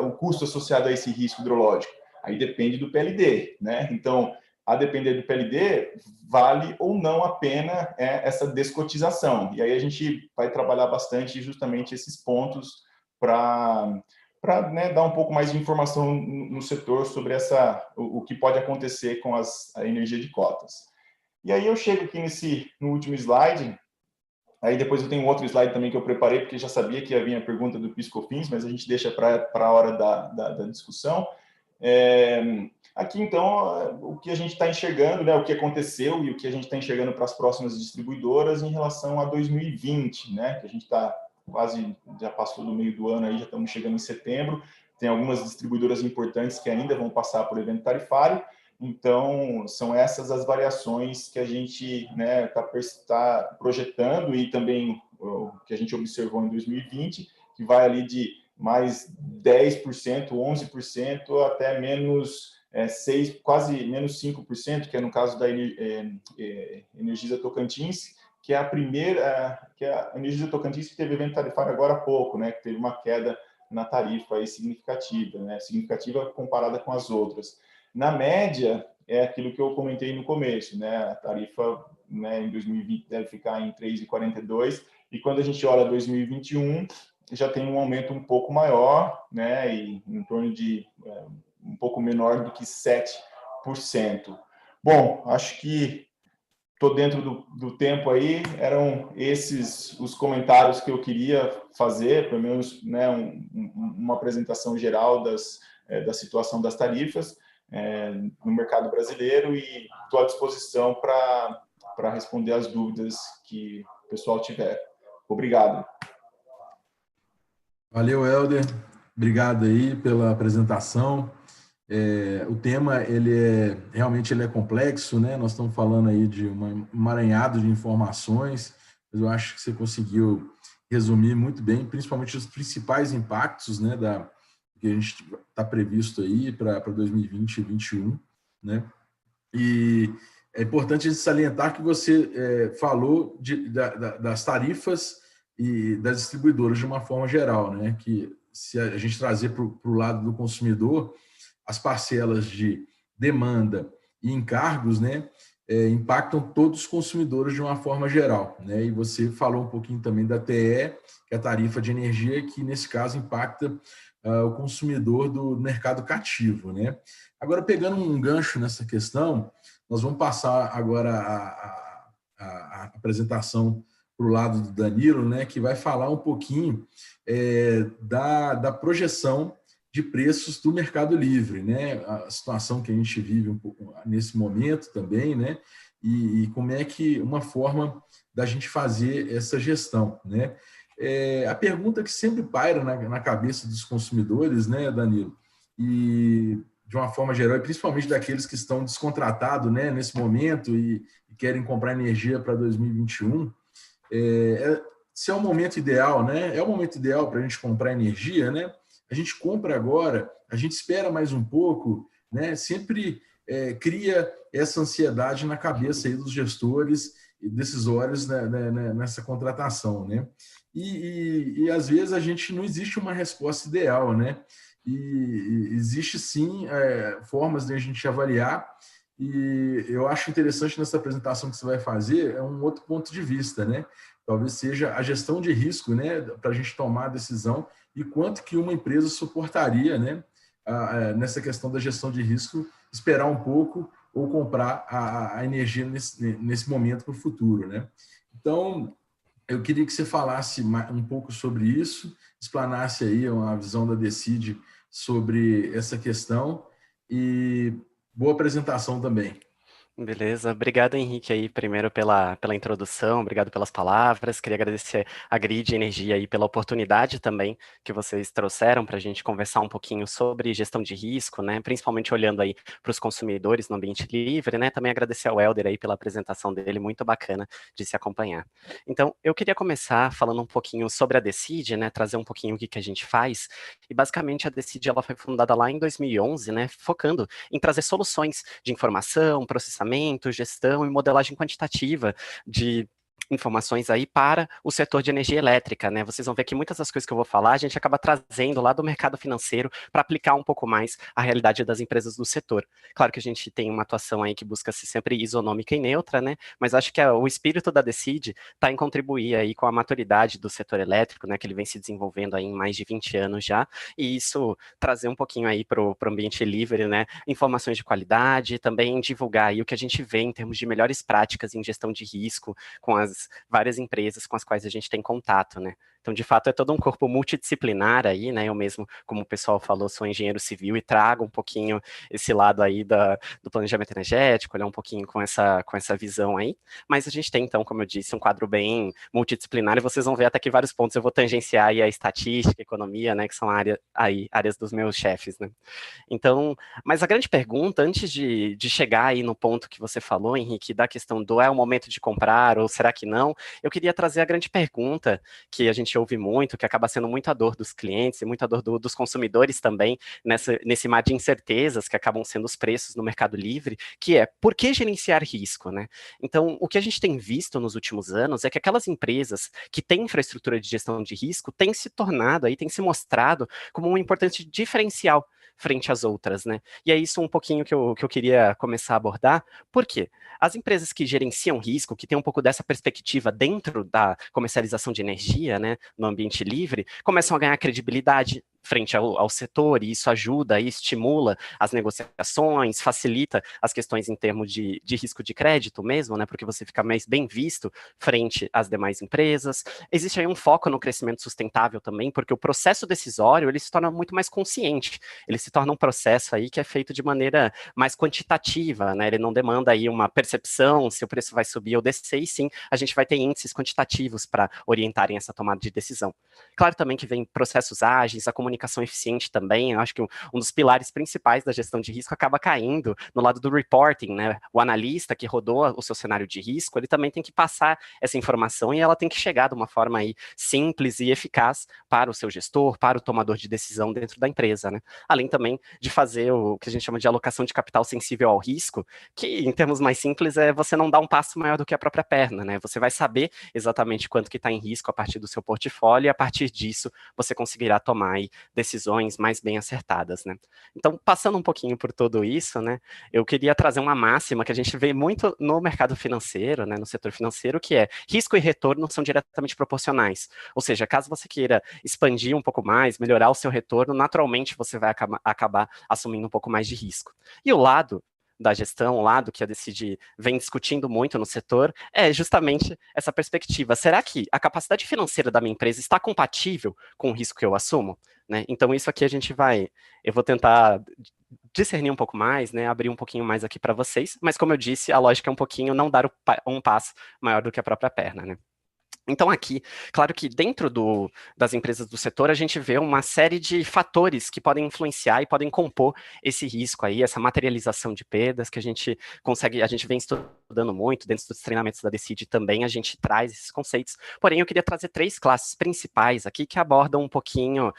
o custo associado a esse risco hidrológico? Aí depende do PLD, né? Então, a depender do PLD, vale ou não a pena essa descotização. E aí a gente vai trabalhar bastante justamente esses pontos para dar um pouco mais de informação no setor sobre o que pode acontecer com a energia de cotas. E aí eu chego aqui no último slide. Aí depois eu tenho outro slide também que eu preparei, porque já sabia que ia vir a pergunta do PIS/COFINS, mas a gente deixa para a hora da discussão. Aqui, então, o que a gente está enxergando, né, o que aconteceu e o que a gente está enxergando para as próximas distribuidoras em relação a 2020, né, que a gente está quase, já passou do meio do ano, aí já estamos chegando em setembro, tem algumas distribuidoras importantes que ainda vão passar por evento tarifário. Então, são essas as variações que a gente tá projetando e também o que a gente observou em 2020, que vai ali de mais 10%, 11%, até menos 6%, quase menos 5%, que é no caso da Energisa Tocantins, que é a primeira, que é a Energisa Tocantins que teve evento tarifário agora há pouco, né, que teve uma queda na tarifa aí significativa, né, significativa comparada com as outras. Na média, é aquilo que eu comentei no começo, né? A tarifa, né, em 2020 deve ficar em 3,42, e quando a gente olha 2021, já tem um aumento um pouco maior, né? E em torno de um pouco menor do que 7%. Bom, acho que estou dentro do tempo aí. Eram esses os comentários que eu queria fazer, pelo menos, né, uma apresentação geral da situação das tarifas no mercado brasileiro, e estou à disposição para responder as dúvidas que o pessoal tiver. Obrigado. Valeu, Helder. Obrigado aí pela apresentação. O tema realmente ele é complexo, né? Nós estamos falando aí de um emaranhado de informações, mas eu acho que você conseguiu resumir muito bem, principalmente os principais impactos, né, que a gente está previsto aí para 2020 e 2021, né? E é importante salientar que você falou das tarifas e das distribuidoras de uma forma geral, né? Que se a gente trazer para o lado do consumidor, as parcelas de demanda e encargos, né, impactam todos os consumidores de uma forma geral, né? E você falou um pouquinho também da TE, que é a tarifa de energia, que nesse caso impacta o consumidor do mercado cativo, né? Agora, pegando um gancho nessa questão, nós vamos passar agora a apresentação para o lado do Danilo, né, que vai falar um pouquinho da projeção de preços do Mercado Livre, né? A situação que a gente vive um pouco nesse momento também, né? E como é que uma forma da gente fazer essa gestão, né? A pergunta que sempre paira na cabeça dos consumidores, né, Danilo? E de uma forma geral, e principalmente daqueles que estão descontratados, né, nesse momento e querem comprar energia para 2021, se é o momento ideal, né? É o momento ideal para a gente comprar energia, né? A gente compra agora, a gente espera mais um pouco, né? Sempre cria essa ansiedade na cabeça aí dos gestores e decisórios, né, nessa contratação, né? E às vezes a gente não existe uma resposta ideal, né? E existe sim formas de a gente avaliar, e eu acho interessante nessa apresentação que você vai fazer um outro ponto de vista, né? Talvez seja a gestão de risco, né, para a gente tomar a decisão e quanto que uma empresa suportaria, né, nessa questão da gestão de risco, esperar um pouco ou comprar a energia nesse momento para o futuro, né? Então, eu queria que você falasse um pouco sobre isso, explanasse aí uma visão da Decide sobre essa questão, e boa apresentação também. Beleza, obrigado Henrique aí primeiro pela introdução, obrigado pelas palavras, queria agradecer a Grid Energia aí pela oportunidade também que vocês trouxeram para a gente conversar um pouquinho sobre gestão de risco, né, principalmente olhando aí para os consumidores no ambiente livre, né, também agradecer ao Helder aí pela apresentação dele, muito bacana de se acompanhar. Então, eu queria começar falando um pouquinho sobre a Decide, né, trazer um pouquinho o que a gente faz, e basicamente a Decide ela foi fundada lá em 2011, né, focando em trazer soluções de informação, processamento, gestão e modelagem quantitativa de informações aí para o setor de energia elétrica, né? Vocês vão ver que muitas das coisas que eu vou falar, a gente acaba trazendo lá do mercado financeiro para aplicar um pouco mais a realidade das empresas do setor. Claro que a gente tem uma atuação aí que busca ser sempre isonômica e neutra, né? Mas acho que o espírito da Decide está em contribuir aí com a maturidade do setor elétrico, né? Que ele vem se desenvolvendo aí em mais de 20 anos já, e isso trazer um pouquinho aí para o ambiente livre, né? Informações de qualidade, também divulgar aí o que a gente vê em termos de melhores práticas em gestão de risco com as várias empresas com as quais a gente tem contato, né? Então, de fato, é todo um corpo multidisciplinar aí, né? Eu mesmo, como o pessoal falou, sou engenheiro civil e trago um pouquinho esse lado aí do planejamento energético, olhar um pouquinho com essa visão aí. Mas a gente tem, então, como eu disse, um quadro bem multidisciplinar e vocês vão ver até que vários pontos eu vou tangenciar aí a estatística, a economia, né? Que são áreas dos meus chefes, né? Então, mas a grande pergunta, antes de chegar aí no ponto que você falou, Henrique, da questão do é o momento de comprar ou será que não, eu queria trazer a grande pergunta que a gente ouve muito, que acaba sendo muito a dor dos clientes e muito a dor dos consumidores também, nesse mar de incertezas que acabam sendo os preços no Mercado Livre, que é por que gerenciar risco, né? Então, o que a gente tem visto nos últimos anos é que aquelas empresas que têm infraestrutura de gestão de risco têm se tornado aí, têm se mostrado como um importante diferencial frente às outras, né? E é isso um pouquinho que eu queria começar a abordar. Por quê? As empresas que gerenciam risco, que têm um pouco dessa perspectiva dentro da comercialização de energia, né, no ambiente livre, começam a ganhar credibilidade frente ao setor, e isso ajuda e estimula as negociações, facilita as questões em termos de risco de crédito mesmo, né, porque você fica mais bem visto frente às demais empresas. Existe aí um foco no crescimento sustentável também, porque o processo decisório, ele se torna muito mais consciente, ele se torna um processo aí que é feito de maneira mais quantitativa, né, ele não demanda aí uma percepção se o preço vai subir ou descer, e sim, a gente vai ter índices quantitativos para orientarem essa tomada de decisão. Claro também que vem processos ágeis, a comunicação eficiente também, eu acho que um dos pilares principais da gestão de risco acaba caindo no lado do reporting, né? O analista que rodou o seu cenário de risco, ele também tem que passar essa informação e ela tem que chegar de uma forma aí simples e eficaz para o seu gestor, para o tomador de decisão dentro da empresa, né? Além também de fazer o que a gente chama de alocação de capital sensível ao risco, que em termos mais simples é você não dar um passo maior do que a própria perna, né? Você vai saber exatamente quanto que está em risco a partir do seu portfólio e a partir disso você conseguirá tomar aí decisões mais bem acertadas, né? Então, passando um pouquinho por tudo isso, né, eu queria trazer uma máxima que a gente vê muito no mercado financeiro, né, no setor financeiro, que é risco e retorno são diretamente proporcionais. Ou seja, caso você queira expandir um pouco mais, melhorar o seu retorno, naturalmente você vai acabar assumindo um pouco mais de risco. E o lado da gestão, o lado que a Decide vem discutindo muito no setor, é justamente essa perspectiva. Será que a capacidade financeira da minha empresa está compatível com o risco que eu assumo? Né? Então, isso aqui eu vou tentar discernir um pouco mais, né, abrir um pouquinho mais aqui para vocês, mas como eu disse, a lógica é um pouquinho não dar um passo maior do que a própria perna, né? Então, aqui, claro que dentro das empresas do setor, a gente vê uma série de fatores que podem influenciar e podem compor esse risco aí, essa materialização de perdas que a gente vem estudando muito, dentro dos treinamentos da Decide também, a gente traz esses conceitos. Porém, eu queria trazer 3 classes principais aqui que abordam um pouquinho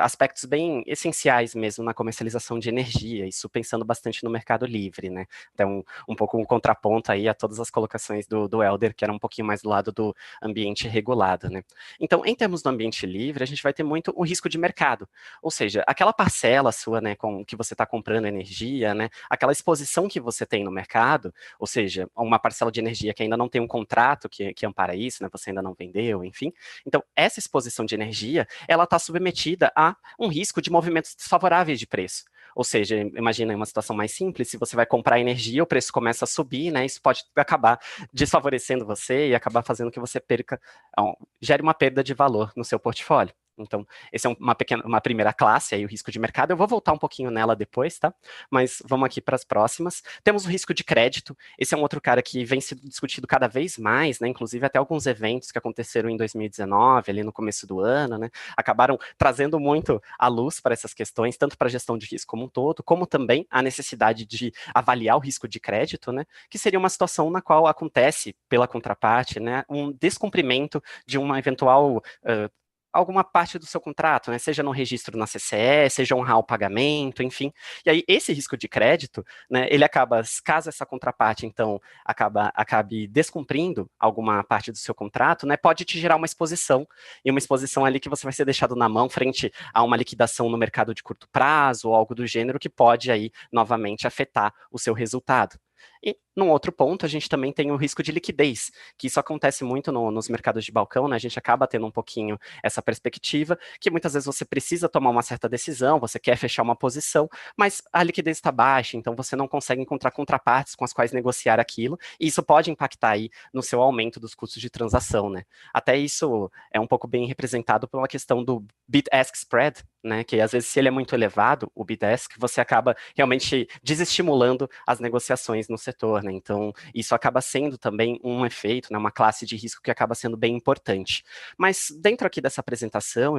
aspectos bem essenciais mesmo na comercialização de energia, isso pensando bastante no mercado livre, né? Então, um pouco um contraponto aí a todas as colocações do Helder, que era um pouquinho mais do lado do ambiente regulado, né? Então, em termos do ambiente livre, a gente vai ter muito o risco de mercado, ou seja, aquela parcela sua, né, com que você está comprando energia, né, aquela exposição que você tem no mercado, ou seja, uma parcela de energia que ainda não tem um contrato que ampara isso, né, você ainda não vendeu, enfim. Então, essa exposição de energia, ela está submetida a um risco de movimentos desfavoráveis de preço. Ou seja, imagina uma situação mais simples, se você vai comprar energia, o preço começa a subir, né? Isso pode acabar desfavorecendo você e acabar fazendo que você gere uma perda de valor no seu portfólio. Então, esse é uma primeira classe, aí o risco de mercado. Eu vou voltar um pouquinho nela depois, tá? Mas vamos aqui para as próximas. Temos o risco de crédito. Esse é um outro cara que vem sendo discutido cada vez mais, né? Inclusive até alguns eventos que aconteceram em 2019, ali no começo do ano, né? Acabaram trazendo muito à luz para essas questões, tanto para a gestão de risco como um todo, como também a necessidade de avaliar o risco de crédito, né? Que seria uma situação na qual acontece, pela contraparte, né? Um descumprimento de uma eventual alguma parte do seu contrato, né? Seja no registro na CCE, seja honrar o pagamento, enfim. E aí, esse risco de crédito, né, ele acaba, caso essa contraparte, então, acabe descumprindo alguma parte do seu contrato, né, pode te gerar uma exposição, e uma exposição ali que você vai ser deixado na mão frente a uma liquidação no mercado de curto prazo, ou algo do gênero, que pode aí, novamente, afetar o seu resultado. E, num outro ponto, a gente também tem o risco de liquidez, que isso acontece muito nos mercados de balcão, né? A gente acaba tendo um pouquinho essa perspectiva, que muitas vezes você precisa tomar uma certa decisão, você quer fechar uma posição, mas a liquidez está baixa, então você não consegue encontrar contrapartes com as quais negociar aquilo, e isso pode impactar aí no seu aumento dos custos de transação, né? Até isso é um pouco bem representado pela questão do bid-ask spread, né? Que às vezes, se ele é muito elevado, o bid-ask, você acaba realmente desestimulando as negociações no setor, né? Então, isso acaba sendo também um efeito, né? Uma classe de risco que acaba sendo bem importante. Mas dentro aqui dessa apresentação,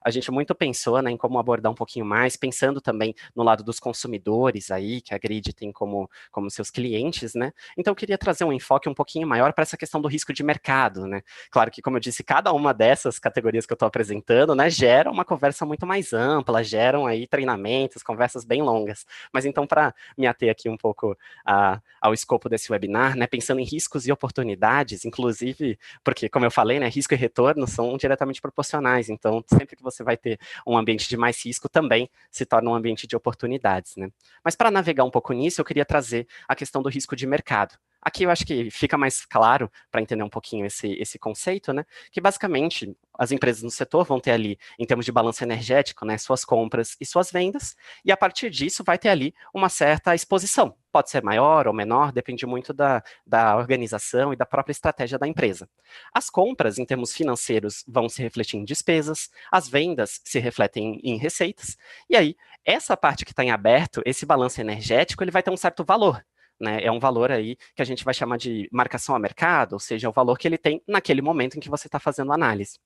a gente muito pensou, né, em como abordar um pouquinho mais, pensando também no lado dos consumidores aí, que a Grid tem como seus clientes, né? Então, eu queria trazer um enfoque um pouquinho maior para essa questão do risco de mercado, né? Claro que, como eu disse, cada uma dessas categorias que eu estou apresentando, né, gera uma conversa muito mais ampla, geram aí treinamentos, conversas bem longas. Mas então, para me ater aqui um pouco ao escopo desse webinar, né, pensando em riscos e oportunidades, inclusive, porque, como eu falei, né, risco e retorno são diretamente proporcionais, então, sempre que você vai ter um ambiente de mais risco, também se torna um ambiente de oportunidades, né. Mas para navegar um pouco nisso, eu queria trazer a questão do risco de mercado. Aqui eu acho que fica mais claro, para entender um pouquinho esse conceito, né, que basicamente as empresas no setor vão ter ali, em termos de balanço energético, né, suas compras e suas vendas, e a partir disso vai ter ali uma certa exposição. Pode ser maior ou menor, depende muito da organização e da própria estratégia da empresa. As compras, em termos financeiros, vão se refletir em despesas, as vendas se refletem em receitas, e aí, essa parte que está em aberto, esse balanço energético, ele vai ter um certo valor, né? É um valor aí que a gente vai chamar de marcação a mercado, ou seja, é o valor que ele tem naquele momento em que você está fazendo a análise.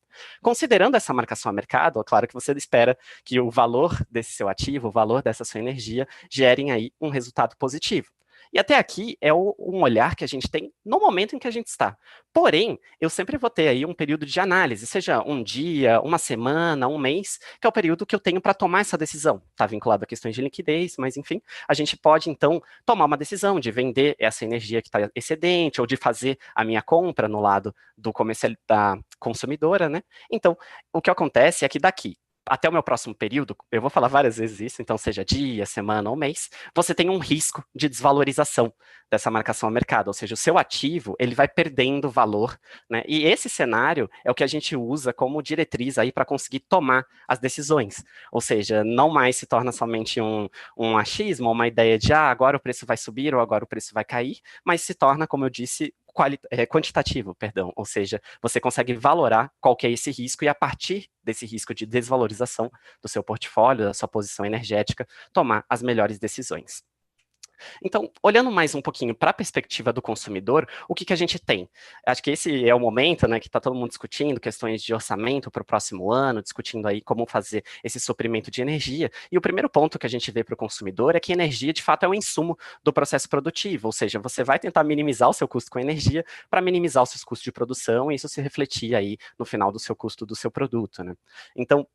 Considerando essa marcação a mercado, é claro que você espera que o valor desse seu ativo, o valor dessa sua energia, gerem aí um resultado positivo. E até aqui é um olhar que a gente tem no momento em que a gente está. Porém, eu sempre vou ter aí um período de análise, seja um dia, uma semana, um mês, que é o período que eu tenho para tomar essa decisão. Está vinculado a questões de liquidez, mas enfim, a gente pode então tomar uma decisão de vender essa energia que está excedente ou de fazer a minha compra no lado do comercial da consumidora, né? Então, o que acontece é que daqui até o meu próximo período, eu vou falar várias vezes isso, então seja dia, semana ou mês, você tem um risco de desvalorização dessa marcação a mercado, ou seja, o seu ativo, ele vai perdendo valor, né? E esse cenário é o que a gente usa como diretriz aí para conseguir tomar as decisões, ou seja, não mais se torna somente um achismo, uma ideia de, agora o preço vai subir ou agora o preço vai cair, mas se torna, como eu disse, quantitativo, perdão, ou seja, você consegue valorar qual que é esse risco e a partir desse risco de desvalorização do seu portfólio, da sua posição energética, tomar as melhores decisões. Então, olhando mais um pouquinho para a perspectiva do consumidor, o que a gente tem? Acho que esse é o momento, né, que está todo mundo discutindo questões de orçamento para o próximo ano, discutindo aí como fazer esse suprimento de energia, e o primeiro ponto que a gente vê para o consumidor é que energia, de fato, é um insumo do processo produtivo, ou seja, você vai tentar minimizar o seu custo com energia para minimizar os seus custos de produção e isso se refletir aí no final do seu custo do seu produto, né? Então,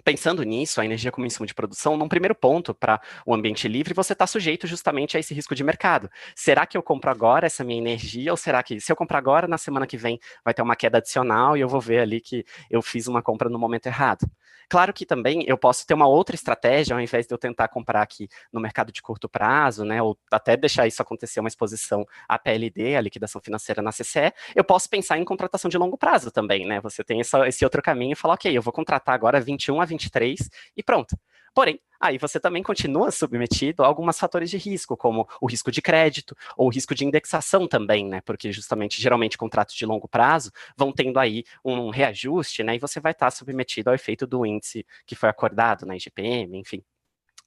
pensando nisso, a energia como insumo de produção, num primeiro ponto para o ambiente livre, você está sujeito justamente a esse risco de mercado. Será que eu compro agora essa minha energia, ou será que se eu comprar agora, na semana que vem, vai ter uma queda adicional e eu vou ver ali que eu fiz uma compra no momento errado? Claro que também eu posso ter uma outra estratégia, ao invés de eu tentar comprar aqui no mercado de curto prazo, né, ou até deixar isso acontecer uma exposição à PLD, a liquidação financeira na CCE, eu posso pensar em contratação de longo prazo também, né? Você tem esse outro caminho e falar, ok, eu vou contratar agora 21 a 23 e pronto. Porém, aí você também continua submetido a alguns fatores de risco, como o risco de crédito ou o risco de indexação também, né? Porque justamente, geralmente, contratos de longo prazo vão tendo aí um reajuste, né? E você vai estar submetido ao efeito do índice que foi acordado na IGPM, enfim.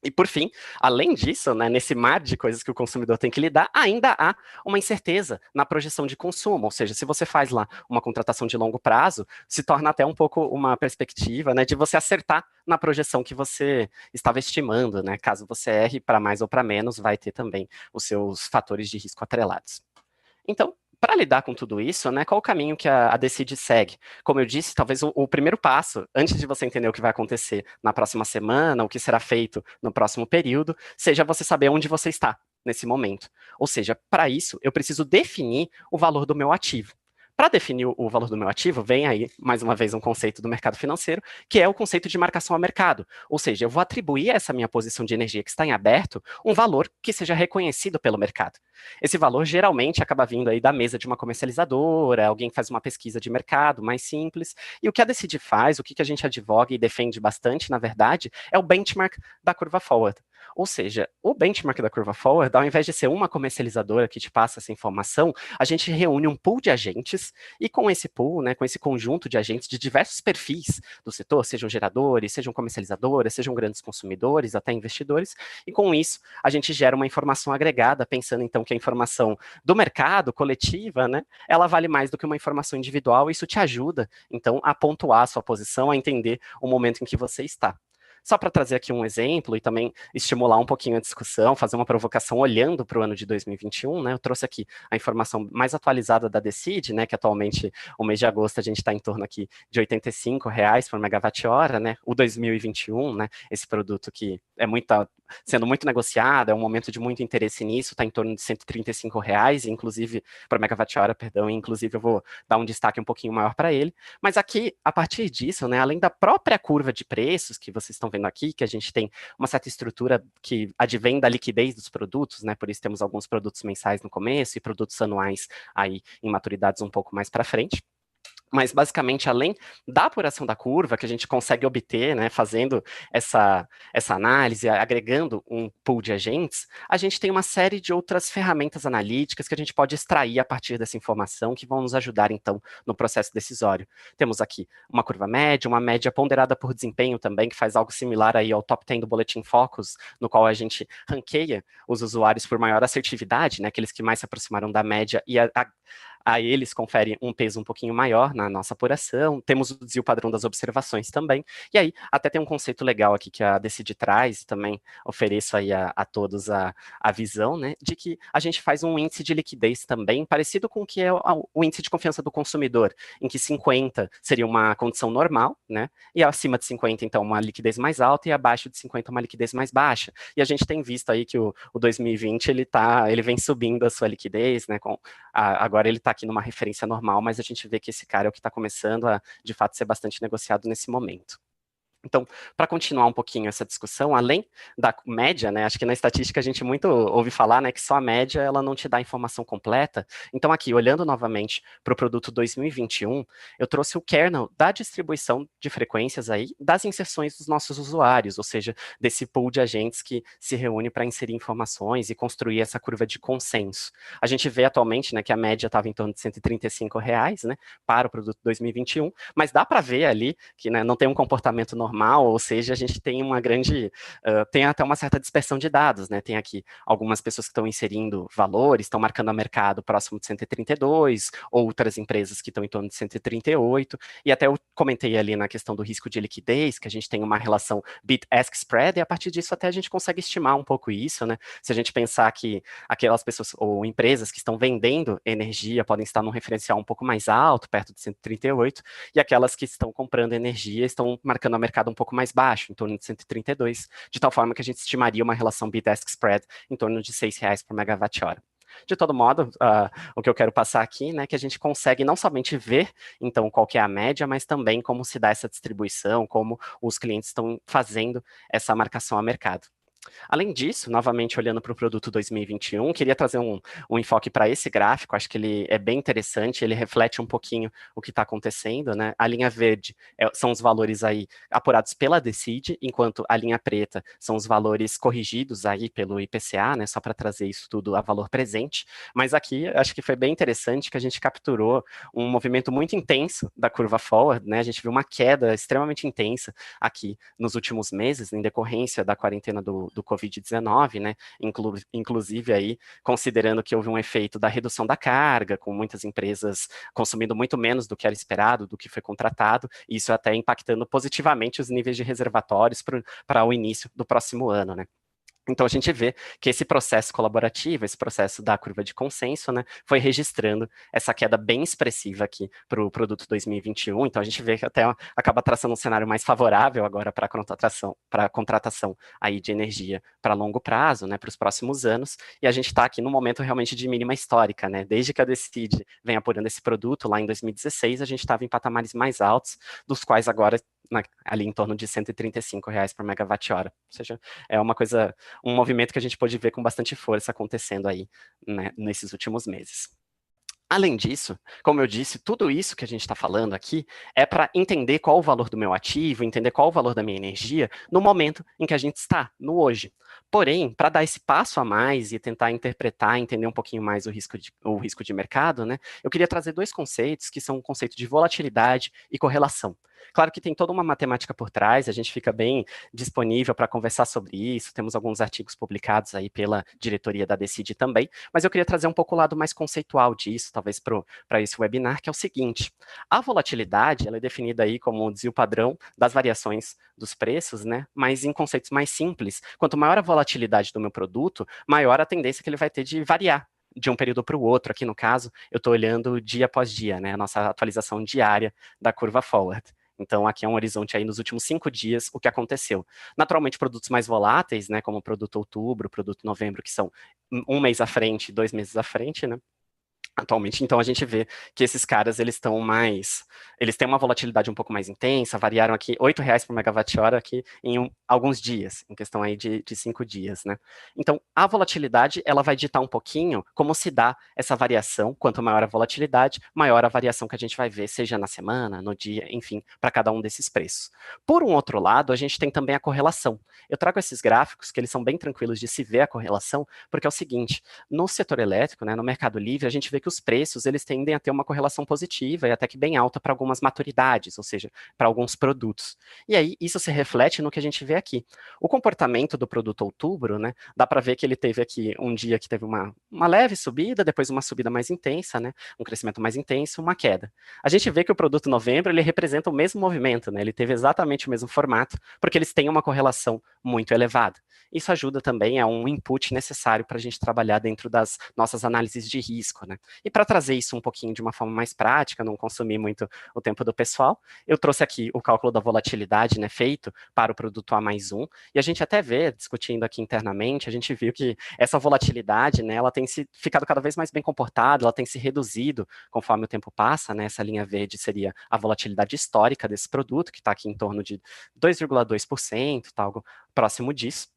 E por fim, além disso, né, nesse mar de coisas que o consumidor tem que lidar, ainda há uma incerteza na projeção de consumo, ou seja, se você faz lá uma contratação de longo prazo, se torna até um pouco uma perspectiva, né, de você acertar na projeção que você estava estimando, né, caso você erre para mais ou para menos, vai ter também os seus fatores de risco atrelados. Então, para lidar com tudo isso, né, qual o caminho que a Decide segue? Como eu disse, talvez o primeiro passo, antes de você entender o que vai acontecer na próxima semana, o que será feito no próximo período, seja você saber onde você está nesse momento. Ou seja, para isso, eu preciso definir o valor do meu ativo. Para definir o valor do meu ativo, vem aí, mais uma vez, um conceito do mercado financeiro, que é o conceito de marcação a mercado. Ou seja, eu vou atribuir a essa minha posição de energia que está em aberto um valor que seja reconhecido pelo mercado. Esse valor geralmente acaba vindo aí da mesa de uma comercializadora, alguém faz uma pesquisa de mercado mais simples, e o que a Decide faz, o que a gente advoga e defende bastante, na verdade, é o benchmark da curva forward. Ou seja, o benchmark da curva forward, ao invés de ser uma comercializadora que te passa essa informação, a gente reúne um pool de agentes, e com esse pool, né, com esse conjunto de agentes de diversos perfis do setor, sejam geradores, sejam comercializadoras, sejam grandes consumidores, até investidores, e com isso a gente gera uma informação agregada, pensando então que a informação do mercado, coletiva, né, ela vale mais do que uma informação individual, e isso te ajuda, então, a pontuar a sua posição, a entender o momento em que você está. Só para trazer aqui um exemplo e também estimular um pouquinho a discussão, fazer uma provocação olhando para o ano de 2021, né? Eu trouxe aqui a informação mais atualizada da Decide, né? Que atualmente, o mês de agosto, a gente está em torno aqui de R$ 85 por megawatt-hora, né? O 2021, né? Esse produto que é sendo muito negociado, é um momento de muito interesse nisso, está em torno de R$ 135, inclusive, por megawatt-hora, perdão, inclusive eu vou dar um destaque um pouquinho maior para ele. Mas aqui, a partir disso, né, além da própria curva de preços que vocês estão vendo aqui, que a gente tem uma certa estrutura que advém da liquidez dos produtos, né, por isso temos alguns produtos mensais no começo e produtos anuais aí em maturidades um pouco mais para frente. Mas, basicamente, além da apuração da curva, que a gente consegue obter, né, fazendo essa análise, agregando um pool de agentes, a gente tem uma série de outras ferramentas analíticas que a gente pode extrair a partir dessa informação, que vão nos ajudar, então, no processo decisório. Temos aqui uma curva média, uma média ponderada por desempenho também, que faz algo similar aí ao top 10 do Boletim Focus, no qual a gente ranqueia os usuários por maior assertividade, né, aqueles que mais se aproximaram da média, e a eles confere um peso um pouquinho maior na nossa apuração. Temos o desvio padrão das observações também. E aí, até tem um conceito legal aqui que a Decide traz, e também ofereço aí a todos a visão, né, de que a gente faz um índice de liquidez também, parecido com o que é o índice de confiança do consumidor, em que 50 seria uma condição normal, né, e acima de 50, então, uma liquidez mais alta, e abaixo de 50, uma liquidez mais baixa. E a gente tem visto aí que o 2020, ele vem subindo a sua liquidez, né, agora ele está aqui numa referência normal, mas a gente vê que esse cara é o que está começando a, de fato, ser bastante negociado nesse momento. Então, para continuar um pouquinho essa discussão, além da média, né, acho que na estatística a gente muito ouve falar, né, que só a média ela não te dá a informação completa. Então, aqui, olhando novamente para o produto 2021, eu trouxe o kernel da distribuição de frequências aí, das inserções dos nossos usuários, ou seja, desse pool de agentes que se reúne para inserir informações e construir essa curva de consenso. A gente vê atualmente, né, que a média estava em torno de R$ 135, né, para o produto 2021, mas dá para ver ali que, né, não tem um comportamento normal, ou seja, a gente tem uma grande, tem até uma certa dispersão de dados, né, tem aqui algumas pessoas que estão inserindo valores, estão marcando a mercado próximo de 132, outras empresas que estão em torno de 138, e até eu comentei ali na questão do risco de liquidez, que a gente tem uma relação bid-ask spread, e a partir disso até a gente consegue estimar um pouco isso, né, se a gente pensar que aquelas pessoas ou empresas que estão vendendo energia podem estar num referencial um pouco mais alto, perto de 138, e aquelas que estão comprando energia estão marcando a mercado um pouco mais baixo, em torno de 132, de tal forma que a gente estimaria uma relação bid-ask spread em torno de R$ 6 por megawatt-hora. De todo modo, o que eu quero passar aqui, né, é que a gente consegue não somente ver, então, qual que é a média, mas também como se dá essa distribuição, como os clientes estão fazendo essa marcação a mercado. Além disso, novamente olhando para o produto 2021, queria trazer um enfoque para esse gráfico, acho que ele é bem interessante, ele reflete um pouquinho o que está acontecendo, né? A linha verde são os valores aí apurados pela Decide, enquanto a linha preta são os valores corrigidos aí pelo IPCA, né? Só para trazer isso tudo a valor presente. Mas aqui, acho que foi bem interessante que a gente capturou um movimento muito intenso da curva forward, né? A gente viu uma queda extremamente intensa aqui nos últimos meses, em decorrência da quarentena do Covid-19, né? Inclusive aí, considerando que houve um efeito da redução da carga, com muitas empresas consumindo muito menos do que era esperado, do que foi contratado, e isso até impactando positivamente os níveis de reservatórios para o início do próximo ano, né? Então, a gente vê que esse processo colaborativo, esse processo da curva de consenso, né, foi registrando essa queda bem expressiva aqui para o produto 2021. Então, a gente vê que até acaba traçando um cenário mais favorável agora para a contratação aí de energia para longo prazo, né, para os próximos anos. E a gente está aqui no momento realmente de mínima histórica, né? Desde que a Decide vem apurando esse produto, lá em 2016, a gente estava em patamares mais altos, dos quais agora ali em torno de R$ 135 por megawatt-hora. Ou seja, é uma coisa, um movimento que a gente pode ver com bastante força acontecendo aí, né, nesses últimos meses. Além disso, como eu disse, tudo isso que a gente está falando aqui é para entender qual o valor do meu ativo, entender qual o valor da minha energia no momento em que a gente está, no hoje. Porém, para dar esse passo a mais e tentar interpretar, entender um pouquinho mais o risco de mercado, né, eu queria trazer dois conceitos que são o conceito de volatilidade e correlação. Claro que tem toda uma matemática por trás, a gente fica bem disponível para conversar sobre isso, temos alguns artigos publicados aí pela diretoria da Decide também, mas eu queria trazer um pouco o lado mais conceitual disso, talvez para esse webinar, que é o seguinte: a volatilidade ela é definida aí como o desvio padrão das variações dos preços, né? Mas em conceitos mais simples, quanto maior a volatilidade do meu produto, maior a tendência que ele vai ter de variar de um período para o outro. Aqui no caso, eu estou olhando dia após dia, né? A nossa atualização diária da curva forward. Então, aqui é um horizonte aí nos últimos 5 dias, o que aconteceu. Naturalmente, produtos mais voláteis, né, como o produto outubro, produto novembro, que são um mês à frente, 2 meses à frente, né, atualmente. Então, a gente vê que esses caras, eles têm uma volatilidade um pouco mais intensa, variaram aqui R$ 8 por megawatt-hora aqui em alguns dias, em questão aí de 5 dias, né? Então, a volatilidade, ela vai ditar um pouquinho como se dá essa variação. Quanto maior a volatilidade, maior a variação que a gente vai ver, seja na semana, no dia, enfim, para cada um desses preços. Por um outro lado, a gente tem também a correlação. Eu trago esses gráficos, que eles são bem tranquilos de se ver a correlação, porque é o seguinte: no setor elétrico, né, no Mercado Livre, a gente vê que os preços eles tendem a ter uma correlação positiva e até que bem alta para algumas maturidades, ou seja, para alguns produtos. E aí isso se reflete no que a gente vê aqui. O comportamento do produto outubro, né, dá para ver que ele teve aqui um dia que teve uma leve subida, depois uma subida mais intensa, né, um crescimento mais intenso, uma queda. A gente vê que o produto novembro ele representa o mesmo movimento, né, ele teve exatamente o mesmo formato, porque eles têm uma correlação muito elevada. Isso ajuda também, é um input necessário para a gente trabalhar dentro das nossas análises de risco, né? E para trazer isso um pouquinho de uma forma mais prática, não consumir muito o tempo do pessoal, eu trouxe aqui o cálculo da volatilidade, né, feito para o produto A+1, e a gente até vê, discutindo aqui internamente, a gente viu que essa volatilidade, né, ela tem ficado cada vez mais bem comportada, ela tem se reduzido conforme o tempo passa, né? Essa linha verde seria a volatilidade histórica desse produto, que está aqui em torno de 2,2%, tá, algo próximo disso.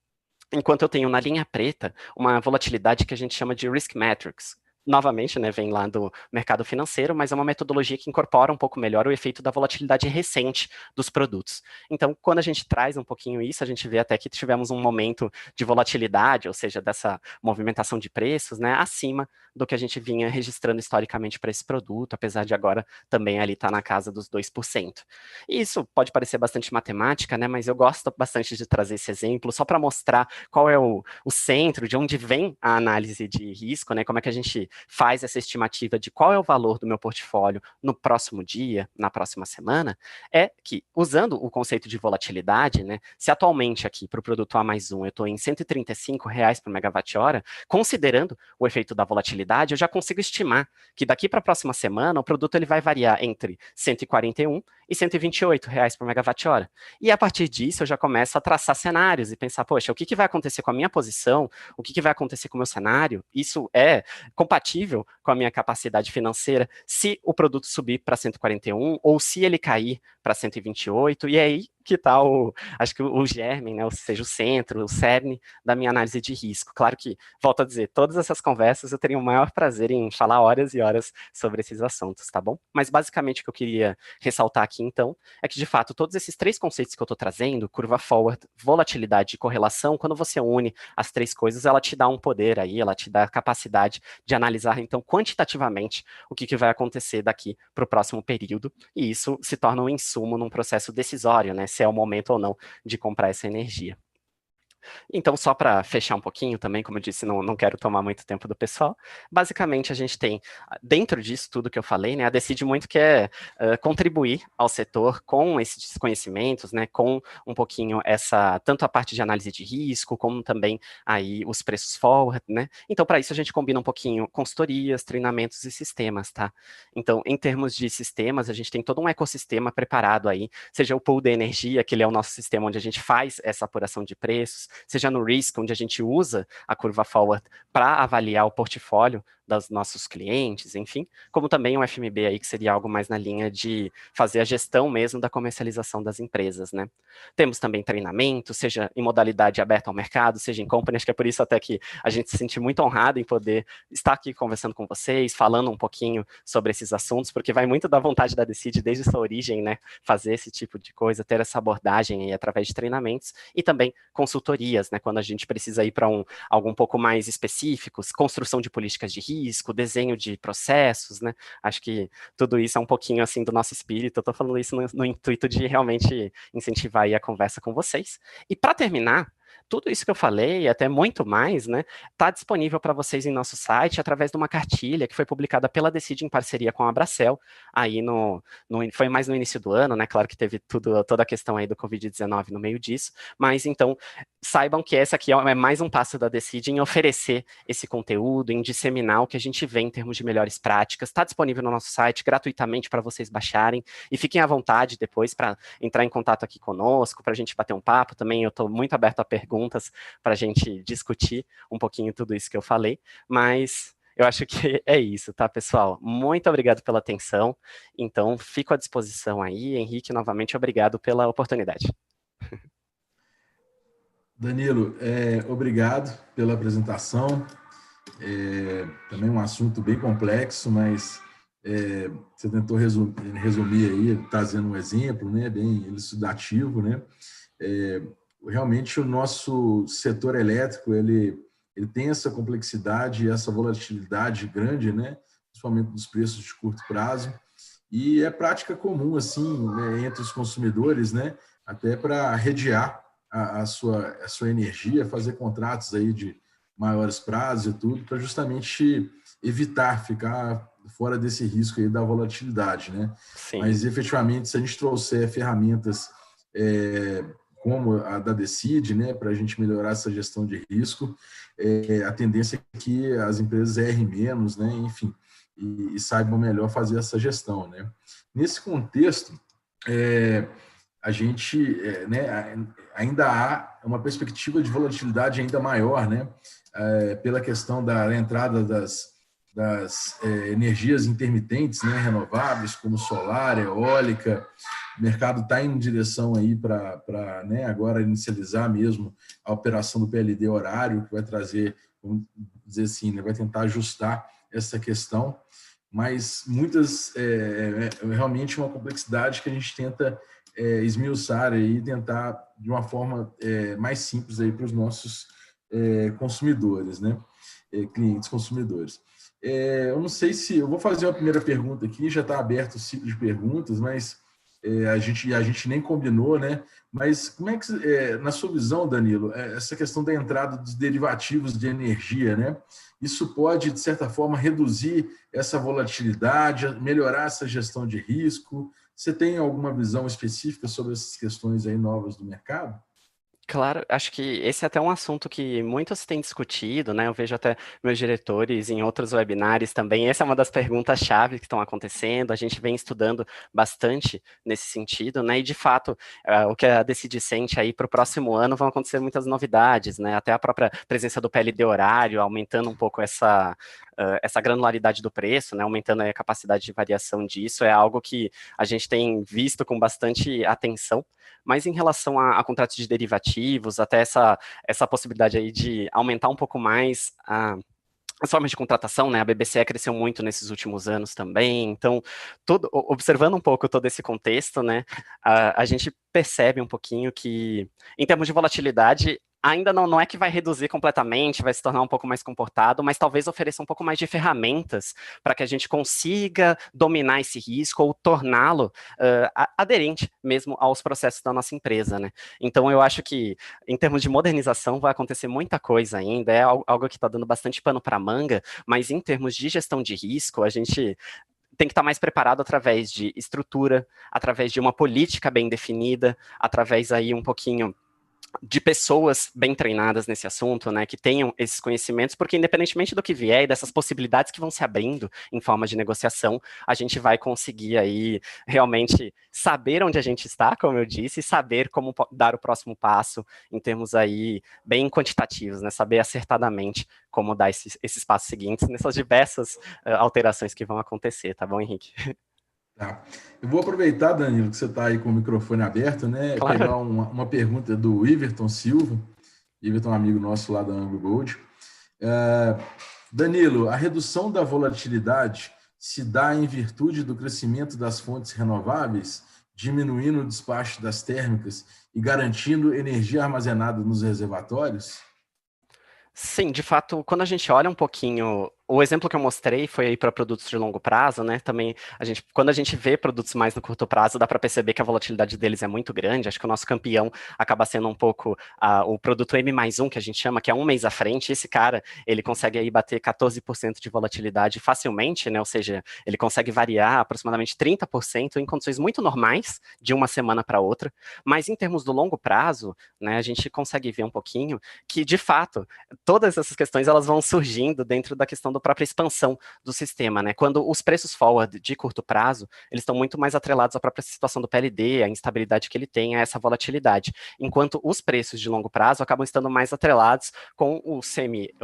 Enquanto eu tenho na linha preta uma volatilidade que a gente chama de risk metrics. Novamente, né, vem lá do mercado financeiro, mas é uma metodologia que incorpora um pouco melhor o efeito da volatilidade recente dos produtos. Então, quando a gente traz um pouquinho isso, a gente vê até que tivemos um momento de volatilidade, ou seja, dessa movimentação de preços, né, acima do que a gente vinha registrando historicamente para esse produto, apesar de agora também ali estar na casa dos 2%. E isso pode parecer bastante matemática, né, mas eu gosto bastante de trazer esse exemplo só para mostrar qual é o centro, de onde vem a análise de risco, né, como é que a gente faz essa estimativa de qual é o valor do meu portfólio no próximo dia, na próxima semana, é que, usando o conceito de volatilidade, né, se atualmente aqui para o produto A+1 eu estou em R$ 135 por megawatt-hora, considerando o efeito da volatilidade, eu já consigo estimar que daqui para a próxima semana o produto ele vai variar entre 141 e R$ 128 por megawatt-hora. E a partir disso eu já começo a traçar cenários e pensar, poxa, o que vai acontecer com a minha posição, o que vai acontecer com o meu cenário, isso é compatível com a minha capacidade financeira se o produto subir para 141 ou se ele cair para 128, e aí que está acho que o germe, né, ou seja, o centro, o cerne da minha análise de risco. Claro que, volto a dizer, todas essas conversas eu teria o maior prazer em falar horas e horas sobre esses assuntos, tá bom? Mas basicamente o que eu queria ressaltar aqui, então, é que, de fato, todos esses três conceitos que eu estou trazendo, curva forward, volatilidade e correlação, quando você une as três coisas, ela te dá um poder aí, ela te dá a capacidade de analisar, então, quantitativamente, o que vai acontecer daqui para o próximo período, e isso se torna um insumo num processo decisório, né, se é o momento ou não de comprar essa energia. Então, só para fechar um pouquinho também, como eu disse, não quero tomar muito tempo do pessoal, basicamente a gente tem, dentro disso tudo que eu falei, né, a Decide muito quer contribuir ao setor com esses conhecimentos, né, com um pouquinho tanto a parte de análise de risco, como também aí os preços forward, né, então para isso a gente combina um pouquinho consultorias, treinamentos e sistemas, tá? Então, em termos de sistemas, a gente tem todo um ecossistema preparado aí, seja o pool de energia, que ele é o nosso sistema onde a gente faz essa apuração de preços, seja no Risk, onde a gente usa a curva forward para avaliar o portfólio dos nossos clientes, enfim, como também o FMB aí, que seria algo mais na linha de fazer a gestão mesmo da comercialização das empresas, né? Temos também treinamento, seja em modalidade aberta ao mercado, seja em company, acho que é por isso até que a gente se sente muito honrado em poder estar aqui conversando com vocês, falando um pouquinho sobre esses assuntos, porque vai muito da vontade da Decide desde sua origem, né, fazer esse tipo de coisa, ter essa abordagem aí através de treinamentos e também consultorias, né, quando a gente precisa ir para algo um pouco mais específico, construção de políticas de risco, desenho de processos, né, acho que tudo isso é um pouquinho, assim, do nosso espírito, eu estou falando isso no intuito de realmente incentivar aí a conversa com vocês. E para terminar, tudo isso que eu falei, e até muito mais, né, está disponível para vocês em nosso site através de uma cartilha que foi publicada pela Decide em parceria com a Abracel, aí foi mais no início do ano, né, claro que teve toda a questão aí do Covid-19 no meio disso, mas então saibam que essa aqui é mais um passo da Decide em oferecer esse conteúdo, em disseminar o que a gente vê em termos de melhores práticas, está disponível no nosso site gratuitamente para vocês baixarem, e fiquem à vontade depois para entrar em contato aqui conosco, para a gente bater um papo também, eu estou muito aberto a perguntas para a gente discutir um pouquinho tudo isso que eu falei, mas eu acho que é isso, tá, pessoal? Muito obrigado pela atenção, então fico à disposição aí, Henrique, novamente obrigado pela oportunidade. Danilo, obrigado pela apresentação, também um assunto bem complexo, mas você tentou resumir aí, trazendo um exemplo, né, bem elucidativo, né? Realmente o nosso setor elétrico ele tem essa complexidade e essa volatilidade grande, né, principalmente dos preços de curto prazo, e é prática comum assim, né, entre os consumidores, né, até para redear a sua energia, fazer contratos aí de maiores prazos e tudo, para justamente evitar ficar fora desse risco aí da volatilidade, né? Sim. Mas efetivamente, se a gente trouxer ferramentas como a da Decide, né, para a gente melhorar essa gestão de risco, a tendência é que as empresas errem menos, né, enfim, e saibam melhor fazer essa gestão, né. Nesse contexto, a gente, né, ainda há uma perspectiva de volatilidade ainda maior, né, pela questão da entrada das energias intermitentes, né, renováveis, como solar, eólica. O mercado está em direção aí para né, agora inicializar mesmo a operação do PLD horário, que vai trazer, vamos dizer assim, né, vai tentar ajustar essa questão, mas muitas, realmente uma complexidade que a gente tenta esmiuçar e tentar de uma forma mais simples aí para os nossos consumidores, né, clientes consumidores. Eu não sei se... Eu vou fazer uma primeira pergunta aqui, já está aberto o ciclo de perguntas, mas a gente nem combinou, né? Mas como é que, na sua visão, Danilo, essa questão da entrada dos derivativos de energia, né? Isso pode, de certa forma, reduzir essa volatilidade, melhorar essa gestão de risco? Você tem alguma visão específica sobre essas questões aí novas do mercado? Claro, acho que esse é até um assunto que muito se tem discutido, né? Eu vejo até meus diretores em outros webinários também. Essa é uma das perguntas-chave que estão acontecendo. A gente vem estudando bastante nesse sentido, né? E de fato, o que a Decidi sente aí para o próximo ano vão acontecer muitas novidades, né? Até a própria presença do PLD horário, aumentando um pouco essa granularidade do preço, né? Aumentando aí a capacidade de variação disso, é algo que a gente tem visto com bastante atenção. Mas em relação a contratos de derivativos, até essa possibilidade aí de aumentar um pouco mais as formas de contratação, né? A BBCE cresceu muito nesses últimos anos também. Então, observando um pouco todo esse contexto, né? A gente percebe um pouquinho que, em termos de volatilidade, ainda não é que vai reduzir completamente, vai se tornar um pouco mais comportado, mas talvez ofereça um pouco mais de ferramentas para que a gente consiga dominar esse risco ou torná-lo aderente mesmo aos processos da nossa empresa, né? Então, eu acho que, em termos de modernização, vai acontecer muita coisa ainda, é algo que está dando bastante pano para manga, mas em termos de gestão de risco, a gente tem que estar mais preparado através de estrutura, através de uma política bem definida, através aí um pouquinho de pessoas bem treinadas nesse assunto, né, que tenham esses conhecimentos, porque independentemente do que vier e dessas possibilidades que vão se abrindo em forma de negociação, a gente vai conseguir aí realmente saber onde a gente está, como eu disse, e saber como dar o próximo passo em termos aí bem quantitativos, né, saber acertadamente como dar esses passos seguintes nessas diversas alterações que vão acontecer, tá bom, Henrique? Tá. Eu vou aproveitar, Danilo, que você está aí com o microfone aberto, né? Claro. Pegar uma pergunta do Iverton Silva. Iverton é um amigo nosso lá da Anglo Gold. Danilo, a redução da volatilidade se dá em virtude do crescimento das fontes renováveis, diminuindo o despacho das térmicas e garantindo energia armazenada nos reservatórios? Sim, de fato, quando a gente olha um pouquinho, o exemplo que eu mostrei foi aí para produtos de longo prazo, né? Também quando a gente vê produtos mais no curto prazo, dá para perceber que a volatilidade deles é muito grande. Acho que o nosso campeão acaba sendo um pouco o produto M+1, que a gente chama, que é um mês à frente. Esse cara, ele consegue aí bater 14% de volatilidade facilmente, né? Ou seja, ele consegue variar aproximadamente 30% em condições muito normais, de uma semana para outra. Mas em termos do longo prazo, né, a gente consegue ver um pouquinho que, de fato, todas essas questões elas vão surgindo dentro da questão da própria expansão do sistema, né? Quando os preços forward de curto prazo, eles estão muito mais atrelados à própria situação do PLD, a instabilidade que ele tem, a essa volatilidade, enquanto os preços de longo prazo acabam estando mais atrelados com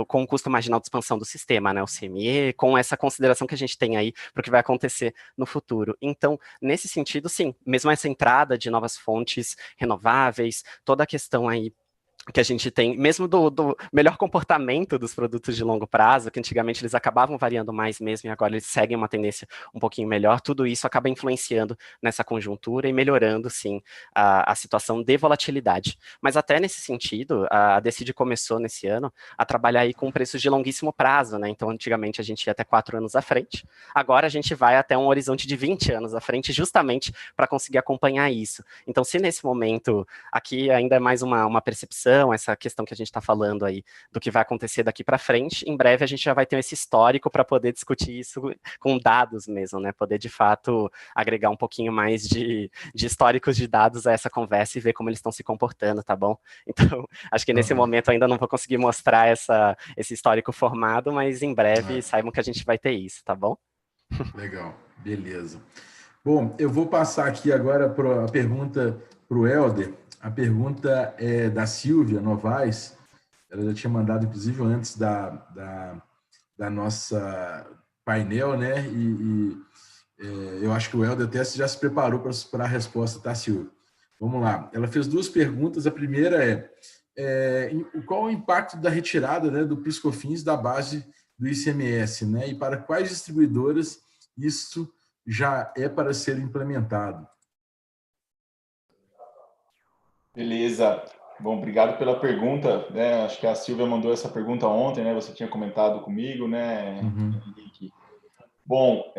com o custo marginal de expansão do sistema, né? O CME, com essa consideração que a gente tem aí para o que vai acontecer no futuro. Então, nesse sentido, sim, mesmo essa entrada de novas fontes renováveis, toda a questão aí que a gente tem, mesmo do melhor comportamento dos produtos de longo prazo, que antigamente eles acabavam variando mais mesmo, e agora eles seguem uma tendência um pouquinho melhor, tudo isso acaba influenciando nessa conjuntura e melhorando, sim, a situação de volatilidade. Mas até nesse sentido, a Decidi começou nesse ano a trabalhar aí com preços de longuíssimo prazo, né? Então, antigamente a gente ia até 4 anos à frente, agora a gente vai até um horizonte de 20 anos à frente, justamente para conseguir acompanhar isso. Então, se nesse momento, aqui ainda é mais uma percepção, essa questão que a gente está falando aí do que vai acontecer daqui para frente, em breve a gente já vai ter esse histórico para poder discutir isso com dados mesmo, né? Poder de fato agregar um pouquinho mais de históricos de dados a essa conversa e ver como eles estão se comportando, tá bom? Então, acho que nesse momento ainda não vou conseguir mostrar esse histórico formado, mas em breve saibam que a gente vai ter isso, tá bom? Legal, beleza. Bom, eu vou passar aqui agora a pergunta para o Helder. A pergunta é da Silvia Novaes. Ela já tinha mandado, inclusive, antes da nossa painel, né? Eu acho que o Helder até já se preparou para a resposta, tá, Silvia? Vamos lá. Ela fez 2 perguntas. A primeira qual o impacto da retirada, né, do PIS/COFINS da base do ICMS, né? E para quais distribuidoras isso já é para ser implementado? Beleza. Bom, obrigado pela pergunta. Né? Acho que a Silvia mandou essa pergunta ontem, né? Você tinha comentado comigo, né, Henrique? Bom,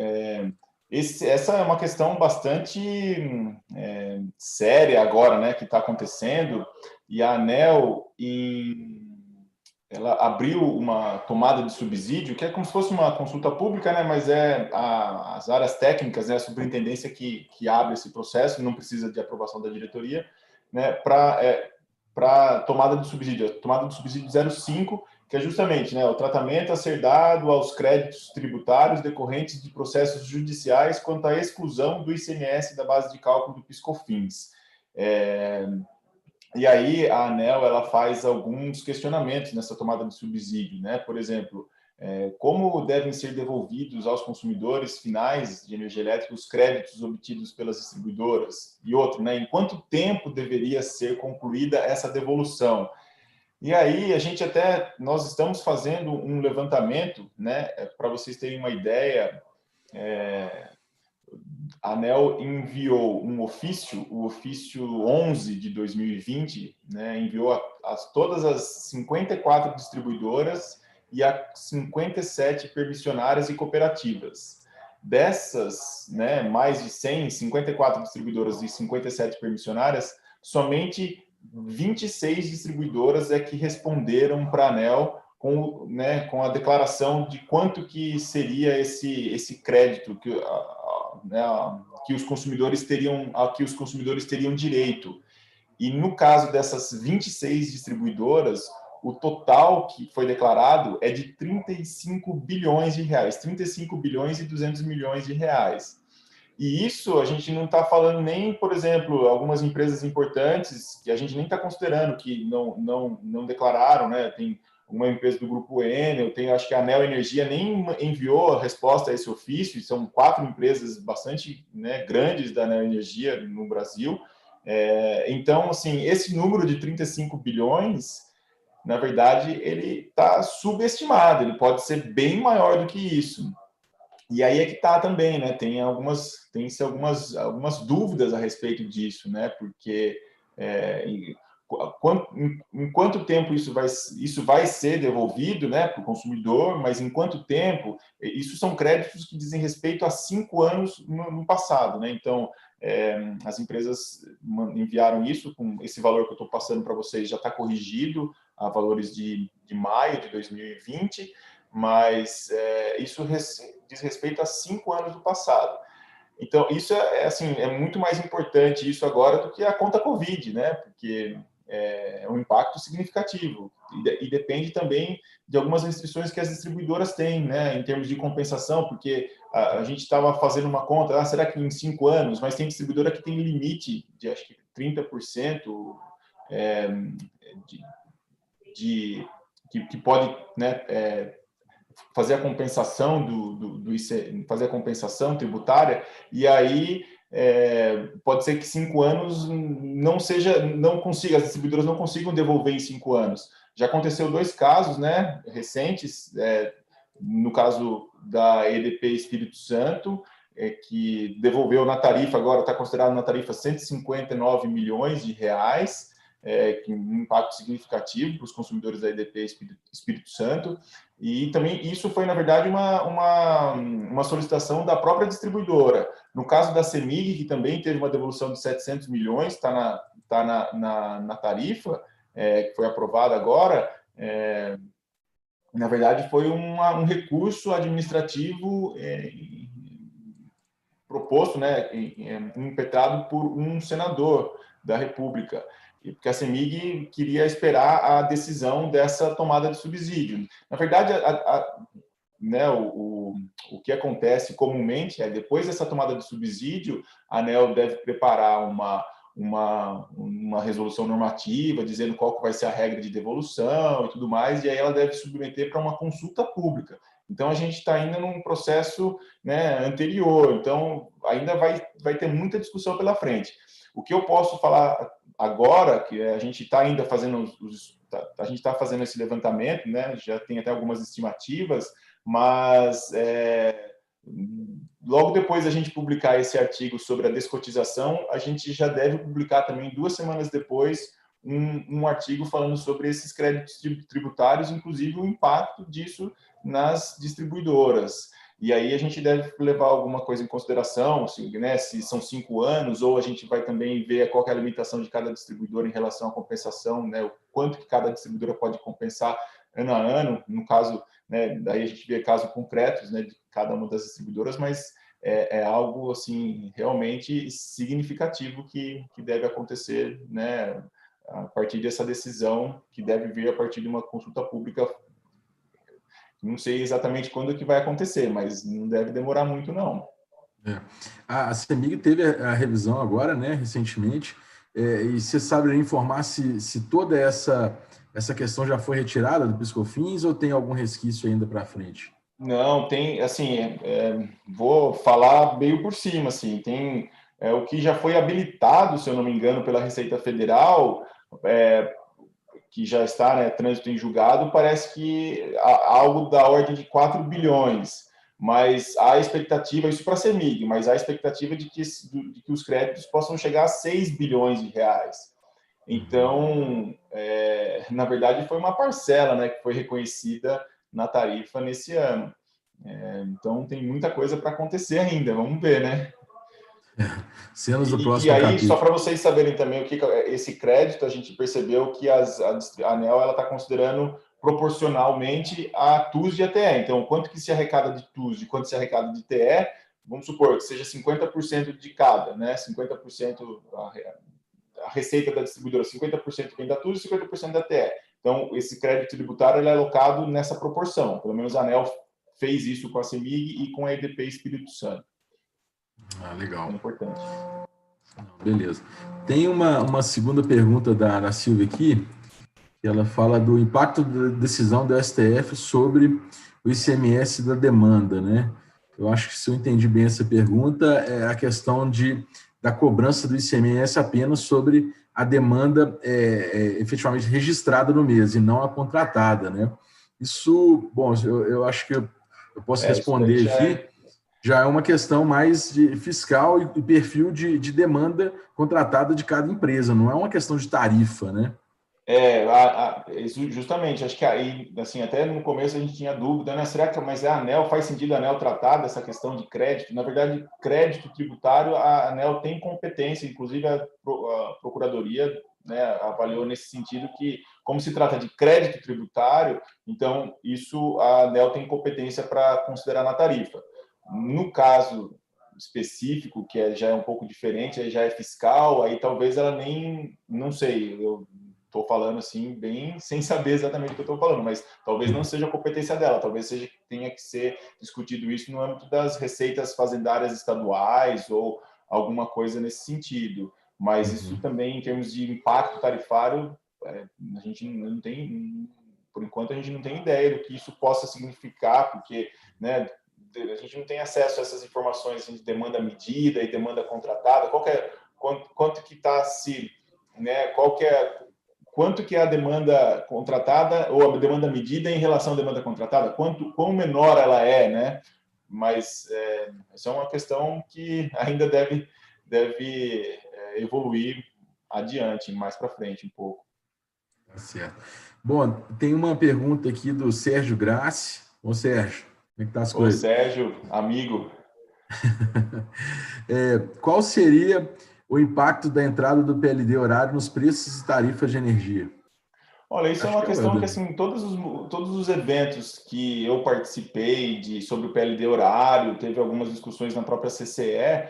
essa é uma questão bastante séria agora, né, que está acontecendo. E a ANEEL, ela abriu uma tomada de subsídio, que é como se fosse uma consulta pública, né, mas as áreas técnicas, né, a superintendência que abre esse processo, não precisa de aprovação da diretoria, né, para para tomada de subsídio, a tomada de subsídio 05, que é justamente, né, o tratamento a ser dado aos créditos tributários decorrentes de processos judiciais quanto à exclusão do ICMS da base de cálculo do PIS/COFINS. E aí a ANEEL ela faz alguns questionamentos nessa tomada de subsídio, né? Por exemplo, como devem ser devolvidos aos consumidores finais de energia elétrica os créditos obtidos pelas distribuidoras? E outro, né? Em quanto tempo deveria ser concluída essa devolução? E aí nós estamos fazendo um levantamento, né? Para vocês terem uma ideia, a ANEEL enviou um ofício, o ofício 11 de 2020, né? Enviou a todas as 54 distribuidoras e a 57 permissionárias e cooperativas. Dessas, né, mais de 100, 54 distribuidoras e 57 permissionárias, somente 26 distribuidoras é que responderam para a ANEEL com a declaração de quanto que seria esse crédito que os consumidores teriam direito. E no caso dessas 26 distribuidoras, o total que foi declarado é de 35 bilhões de reais, 35 bilhões e 200 milhões de reais. E isso a gente não está falando nem, por exemplo, algumas empresas importantes que a gente nem está considerando, que não declararam, né? Tem uma empresa do grupo Enel, acho que a Neo Energia nem enviou a resposta a esse ofício, são 4 empresas bastante, né, grandes da Neo Energia no Brasil. Então, assim, esse número de 35 bilhões, na verdade, ele está subestimado, ele pode ser bem maior do que isso. E aí é que está também, né? Tem algumas dúvidas a respeito disso, né? Porque em quanto tempo isso vai ser devolvido, né, para o consumidor, mas em quanto tempo? Isso são créditos que dizem respeito a 5 anos no passado, né? Então, as empresas enviaram isso, com esse valor que eu estou passando para vocês já está corrigido a valores de maio de 2020, mas isso diz respeito a 5 anos do passado. Então, isso é muito mais importante isso agora do que a conta Covid, né? Porque é um impacto significativo e depende também de algumas restrições que as distribuidoras têm, né, em termos de compensação, porque a gente estava fazendo uma conta, será que em 5 anos, mas tem distribuidora que tem limite de, acho que 30% que pode, né, fazer a compensação fazer a compensação tributária, e aí pode ser que 5 anos as distribuidoras não consigam devolver em 5 anos. Já aconteceu 2 casos, né, recentes, no caso da EDP Espírito Santo, que devolveu na tarifa, agora está considerado na tarifa 159 milhões de reais, que um impacto significativo para os consumidores da EDP Espírito Santo. E também isso foi, na verdade, uma solicitação da própria distribuidora. No caso da CEMIG, que também teve uma devolução de 700 milhões, está na tarifa, que foi aprovada agora, na verdade, foi um recurso administrativo proposto, né, impetrado por um senador da República, porque a CEMIG queria esperar a decisão dessa tomada de subsídio. Na verdade, né, o que acontece comumente é, depois dessa tomada de subsídio, a ANEEL deve preparar uma resolução normativa, dizendo qual que vai ser a regra de devolução e tudo mais, e aí ela deve submeter para uma consulta pública. Então, a gente está ainda num processo, né, anterior, então ainda vai ter muita discussão pela frente. O que eu posso falar agora, que a gente está ainda fazendo esse levantamento, né, já tem até algumas estimativas, mas logo depois da gente publicar esse artigo sobre a descotização, a gente já deve publicar também 2 semanas depois um artigo falando sobre esses créditos tributários, inclusive o impacto disso nas distribuidoras. E aí a gente deve levar alguma coisa em consideração, né, se são 5 anos, ou a gente vai também ver qual é a limitação de cada distribuidor em relação à compensação, né, o quanto que cada distribuidora pode compensar ano a ano, no caso, né, daí a gente vê casos concretos, né, de cada uma das distribuidoras, mas é algo assim realmente significativo que deve acontecer, né, a partir dessa decisão que deve vir a partir de uma consulta pública. Não sei exatamente quando que vai acontecer, mas não deve demorar muito, não. A CEMIG teve a revisão agora, né, recentemente, e você sabe informar se toda essa questão já foi retirada do PiscoFins ou tem algum resquício ainda para frente? Não, tem, assim, vou falar meio por cima, assim, tem o que já foi habilitado, se eu não me engano, pela Receita Federal, que já está, né, trânsito em julgado, parece que algo da ordem de 4 bilhões, mas há expectativa, isso para a CEMIG, mas há expectativa de que os créditos possam chegar a 6 bilhões de reais. Então, na verdade, foi uma parcela, né, que foi reconhecida na tarifa nesse ano. Então, tem muita coisa para acontecer ainda, vamos ver, né? Cenas do E próximo aí, capítulo. só para vocês saberem também o que esse crédito, a gente percebeu que a ANEEL está considerando proporcionalmente a TUS e a TE. Então, quanto que se arrecada de TUS e quanto se arrecada de TE, vamos supor que seja 50% de cada, né? 50% a receita da distribuidora, 50% vem da TUS e 50% da TE. Então, esse crédito tributário ele é alocado nessa proporção. Pelo menos a ANEEL fez isso com a CEMIG e com a EDP Espírito Santo. Legal. É importante. Beleza. Tem uma segunda pergunta da Silvia aqui, que ela fala do impacto da decisão do STF sobre o ICMS da demanda, né? Eu acho que, se eu entendi bem essa pergunta, é a questão da cobrança do ICMS apenas sobre a demanda efetivamente registrada no mês e não a contratada, né? Isso, bom, eu acho que eu posso responder aqui. Já é uma questão mais de fiscal e perfil de demanda contratada de cada empresa, não é uma questão de tarifa, né? Justamente, acho que aí, assim, até no começo a gente tinha dúvida, né? Será que mas a ANEEL faz sentido a ANEEL tratar dessa questão de crédito? Na verdade, crédito tributário, a ANEEL tem competência, inclusive a Procuradoria, né, avaliou nesse sentido que, como se trata de crédito tributário, então isso a ANEEL tem competência para considerar na tarifa. No caso específico, que já é um pouco diferente, aí já é fiscal, aí talvez ela nem, não sei, eu estou falando assim, bem sem saber exatamente o que eu estou falando, mas talvez não seja a competência dela, talvez tenha que ser discutido isso no âmbito das receitas fazendárias estaduais ou alguma coisa nesse sentido. Mas isso também, em termos de impacto tarifário, a gente não tem, por enquanto, a gente não tem ideia do que isso possa significar, porque, né, a gente não tem acesso a essas informações de demanda medida e demanda contratada. Quanto que está se, né? Quanto que é a demanda contratada ou a demanda medida em relação à demanda contratada? Quão menor ela é, né? Mas essa é uma questão que ainda deve evoluir adiante, mais para frente um pouco. Tá certo. Bom, tem uma pergunta aqui do Sérgio Grassi. Ô, Sérgio, como é que tá as coisas? Sérgio, amigo. Qual seria o impacto da entrada do PLD horário nos preços e tarifas de energia? Olha, isso é uma questão que, assim, todos os eventos que eu participei sobre o PLD horário, teve algumas discussões na própria CCE,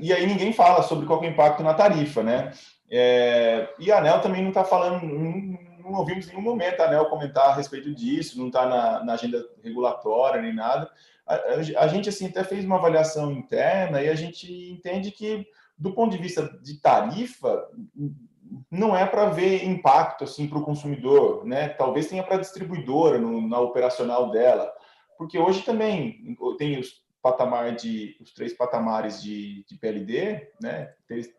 e aí ninguém fala sobre qual é o impacto na tarifa, né? E a ANEEL também não está falando, não ouvimos em nenhum momento a ANEEL comentar a respeito disso, não está na agenda regulatória nem nada. A gente, assim, até fez uma avaliação interna e a gente entende que, do ponto de vista de tarifa, não é para ver impacto assim para o consumidor, né? Talvez tenha para a distribuidora na operacional dela, porque hoje também tem os três patamares de PLD, né?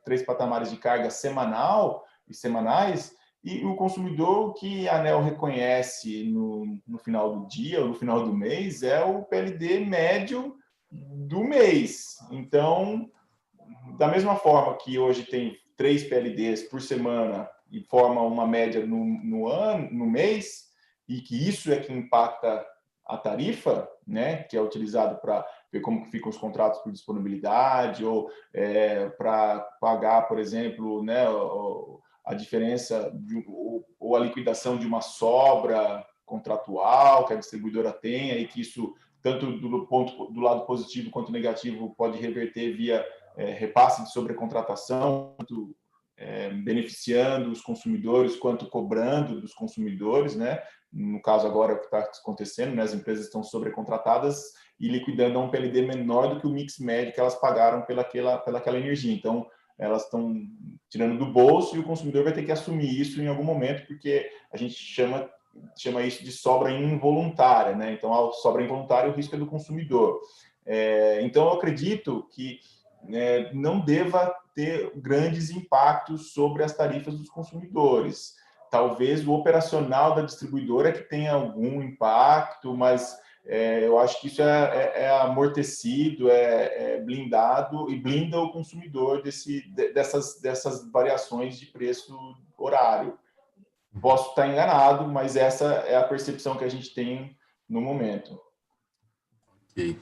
Três patamares de carga semanal e semanais, e o consumidor que a ANEEL reconhece no final do dia ou no final do mês é o PLD médio do mês. Então, da mesma forma que hoje tem 3 PLDs por semana e forma uma média no mês, e que isso é que impacta a tarifa, né, que é utilizado para ver como que ficam os contratos por disponibilidade, ou para pagar, por exemplo, né, a diferença ou a liquidação de uma sobra contratual que a distribuidora tenha, e que isso, tanto do lado positivo quanto negativo, pode reverter via repasse de sobrecontratação, tanto beneficiando os consumidores quanto cobrando dos consumidores, né? No caso agora, o que está acontecendo, né? As empresas estão sobrecontratadas e liquidando a um PLD menor do que o mix médio que elas pagaram pelaquela energia. Então, elas estão tirando do bolso e o consumidor vai ter que assumir isso em algum momento, porque a gente chama isso de sobra involuntária, né? Então, a sobra involuntária, o risco é do consumidor. Então, eu acredito que não deva ter grandes impactos sobre as tarifas dos consumidores. Talvez o operacional da distribuidora que tenha algum impacto, mas eu acho que isso é amortecido, é blindado e blinda o consumidor dessas variações de preço horário. Posso estar enganado, mas essa é a percepção que a gente tem no momento. Ok.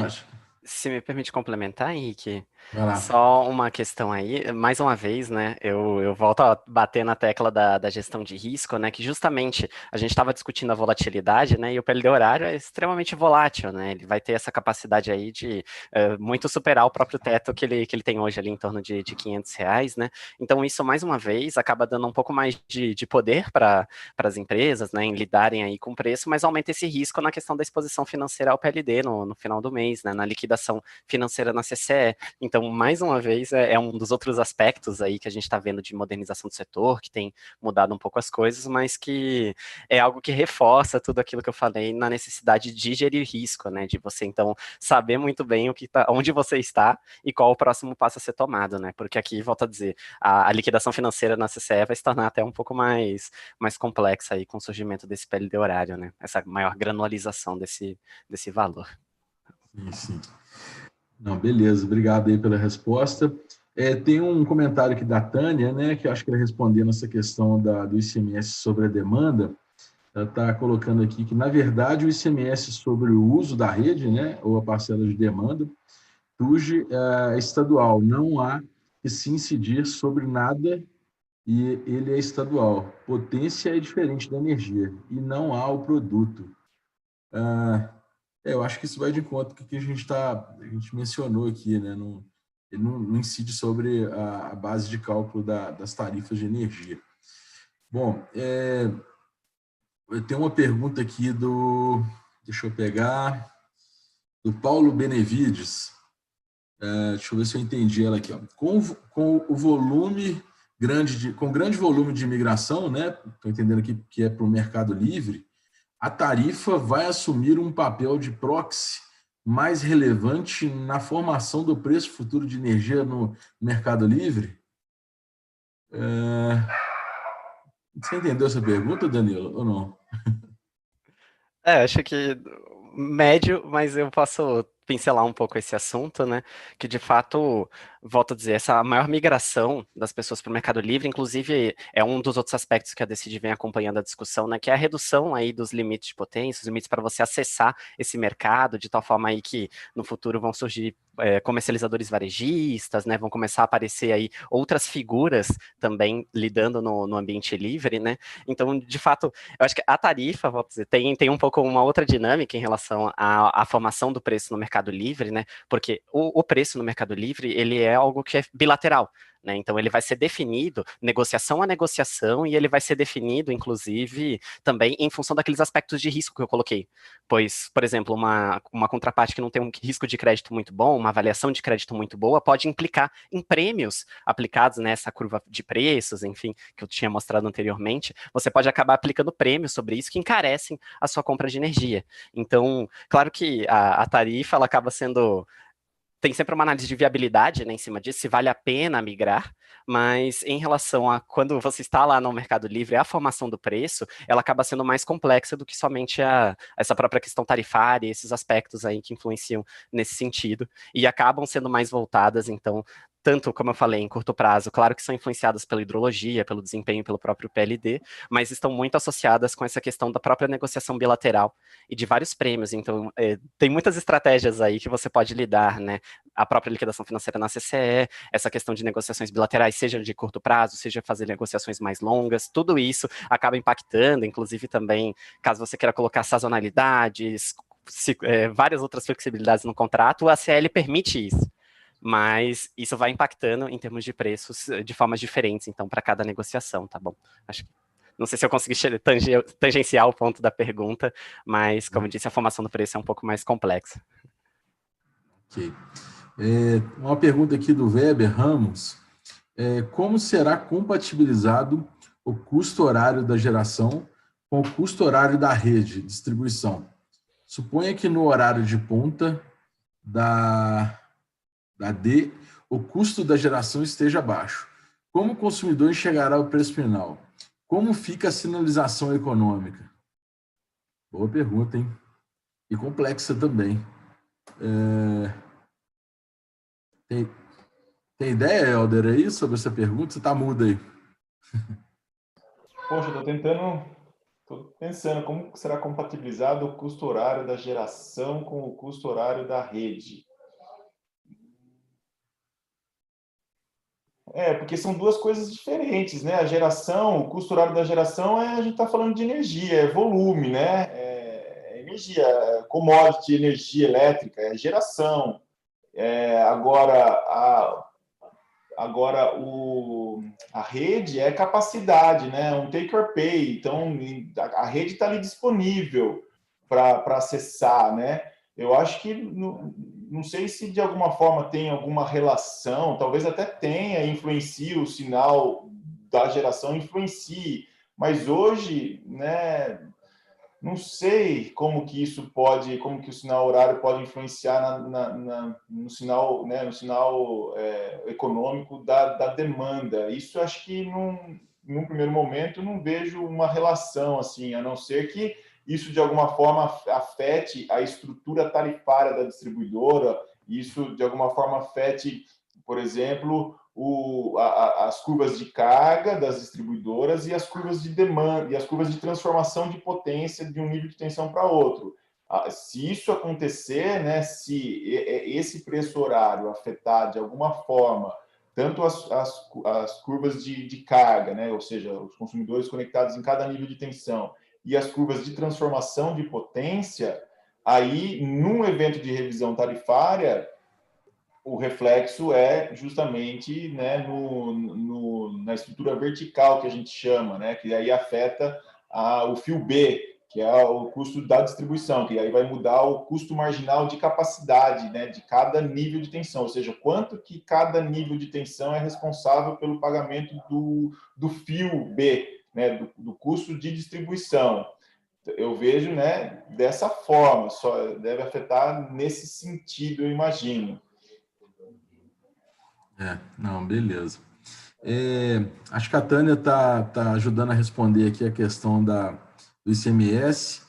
Acho que, se me permite complementar, Henrique, vai lá. só uma questão aí, mais uma vez, né, eu volto a bater na tecla da gestão de risco, né, que justamente a gente estava discutindo a volatilidade, né, e o PLD horário é extremamente volátil, né, ele vai ter essa capacidade aí de muito superar o próprio teto que ele tem hoje ali em torno de R$ 500, né, então isso, mais uma vez, acaba dando um pouco mais de poder para as empresas, né, em lidarem aí com o preço, mas aumenta esse risco na questão da exposição financeira ao PLD no final do mês, né, na liquidação financeira na CCE. Então, mais uma vez, é um dos outros aspectos aí que a gente está vendo de modernização do setor, que tem mudado um pouco as coisas, mas que é algo que reforça tudo aquilo que eu falei na necessidade de gerir risco, né, de você, então, saber muito bem onde você está e qual o próximo passo a ser tomado, né, porque aqui, volto a dizer, a liquidação financeira na CCE vai se tornar até um pouco mais complexa aí com o surgimento desse PLD horário, né, essa maior granularização desse valor. Sim. Não, beleza, obrigado aí pela resposta. Tem um comentário aqui da Tânia, né, que eu acho que ela respondendo essa questão do ICMS sobre a demanda. Ela está colocando aqui que, na verdade, o ICMS sobre o uso da rede, né, ou a parcela de demanda, surge estadual, não há que se incidir sobre nada e ele é estadual. Potência é diferente da energia e não há o produto. Eu acho que isso vai de encontro com o que a gente mencionou aqui, né? Ele não incide sobre a base de cálculo das tarifas de energia. Bom, eu tenho uma pergunta aqui deixa eu pegar, do Paulo Benevides. Deixa eu ver se eu entendi ela aqui. Ó. Com o volume com grande volume de imigração, né? Estou entendendo aqui que é para o Mercado Livre, a tarifa vai assumir um papel de proxy mais relevante na formação do preço futuro de energia no Mercado Livre? Você entendeu essa pergunta, Danilo, ou não? Acho que médio, mas eu posso pincelar um pouco esse assunto, né? Que de fato, volto a dizer, essa maior migração das pessoas para o Mercado Livre, inclusive, é um dos outros aspectos que a Decide vem acompanhando a discussão, né? Que é a redução aí dos limites de potência, os limites para você acessar esse mercado, de tal forma aí que no futuro vão surgir comercializadores varejistas, né? Vão começar a aparecer aí outras figuras também lidando no ambiente livre, né? Então, de fato, eu acho que a tarifa, vou dizer, tem um pouco uma outra dinâmica em relação à formação do preço no Mercado Livre, né? Porque o preço no Mercado Livre, ele é algo que é bilateral, né? Então, ele vai ser definido negociação a negociação e ele vai ser definido, inclusive, também em função daqueles aspectos de risco que eu coloquei. Pois, por exemplo, uma contraparte que não tem um risco de crédito muito bom, uma avaliação de crédito muito boa, pode implicar em prêmios aplicados nessa curva de preços, enfim, que eu tinha mostrado anteriormente. Você pode acabar aplicando prêmios sobre isso que encarecem a sua compra de energia. Então, claro que a tarifa, ela acaba sendo... Tem sempre uma análise de viabilidade, né, em cima disso, se vale a pena migrar, mas em relação a quando você está lá no Mercado Livre, a formação do preço, ela acaba sendo mais complexa do que somente essa própria questão tarifária, esses aspectos aí que influenciam nesse sentido, e acabam sendo mais voltadas, então, tanto, como eu falei, em curto prazo, claro que são influenciadas pela hidrologia, pelo desempenho, pelo próprio PLD, mas estão muito associadas com essa questão da própria negociação bilateral e de vários prêmios. Então, tem muitas estratégias aí que você pode lidar, né? A própria liquidação financeira na CCE, essa questão de negociações bilaterais, seja de curto prazo, seja fazer negociações mais longas, tudo isso acaba impactando, inclusive também, caso você queira colocar sazonalidades, várias outras flexibilidades no contrato, a CL permite isso. mas isso vai impactando em termos de preços de formas diferentes, então, para cada negociação, tá bom? Acho que não sei se eu consegui tangenciar o ponto da pergunta, mas, como eu disse, a formação do preço é um pouco mais complexa. Ok. Uma pergunta aqui do Weber Ramos. Como será compatibilizado o custo horário da geração com o custo horário da rede, distribuição? Suponha que no horário de ponta da D, o custo da geração esteja baixo. Como o consumidor enxergará o preço final? Como fica a sinalização econômica? Boa pergunta, hein? E complexa também. Tem ideia, Helder, aí sobre essa pergunta? Você está mudo aí. Poxa, estou pensando como será compatibilizado o custo horário da geração com o custo horário da rede. Porque são duas coisas diferentes, né? A geração, o custo horário da geração a gente está falando de energia, é volume, né? Energia, commodity, energia elétrica, é geração. Agora a rede é capacidade, né? Um take or pay. Então, a rede está ali disponível para acessar, né? Eu acho que não sei se de alguma forma tem alguma relação, talvez até tenha, influencie o sinal da geração, influencie, mas hoje, né, não sei como que o sinal horário pode influenciar no sinal, né, no sinal econômico da demanda. Isso acho que num primeiro momento não vejo uma relação assim, a não ser que isso de alguma forma afete a estrutura tarifária da distribuidora, isso de alguma forma afete, por exemplo, as curvas de carga das distribuidoras e as curvas de demanda e as curvas de transformação de potência de um nível de tensão para outro. Se isso acontecer, né, se esse preço horário afetar de alguma forma tanto as curvas de carga, né, ou seja, os consumidores conectados em cada nível de tensão, e as curvas de transformação de potência, aí, num evento de revisão tarifária, o reflexo é justamente, né, na estrutura vertical que a gente chama, né, que aí afeta o fio B, que é o custo da distribuição, que aí vai mudar o custo marginal de capacidade, né, de cada nível de tensão, ou seja, quanto que cada nível de tensão é responsável pelo pagamento do fio B, né, do custo de distribuição. Eu vejo, né, dessa forma, só deve afetar nesse sentido, eu imagino. Não, beleza. Acho que a Tânia tá ajudando a responder aqui a questão do ICMS,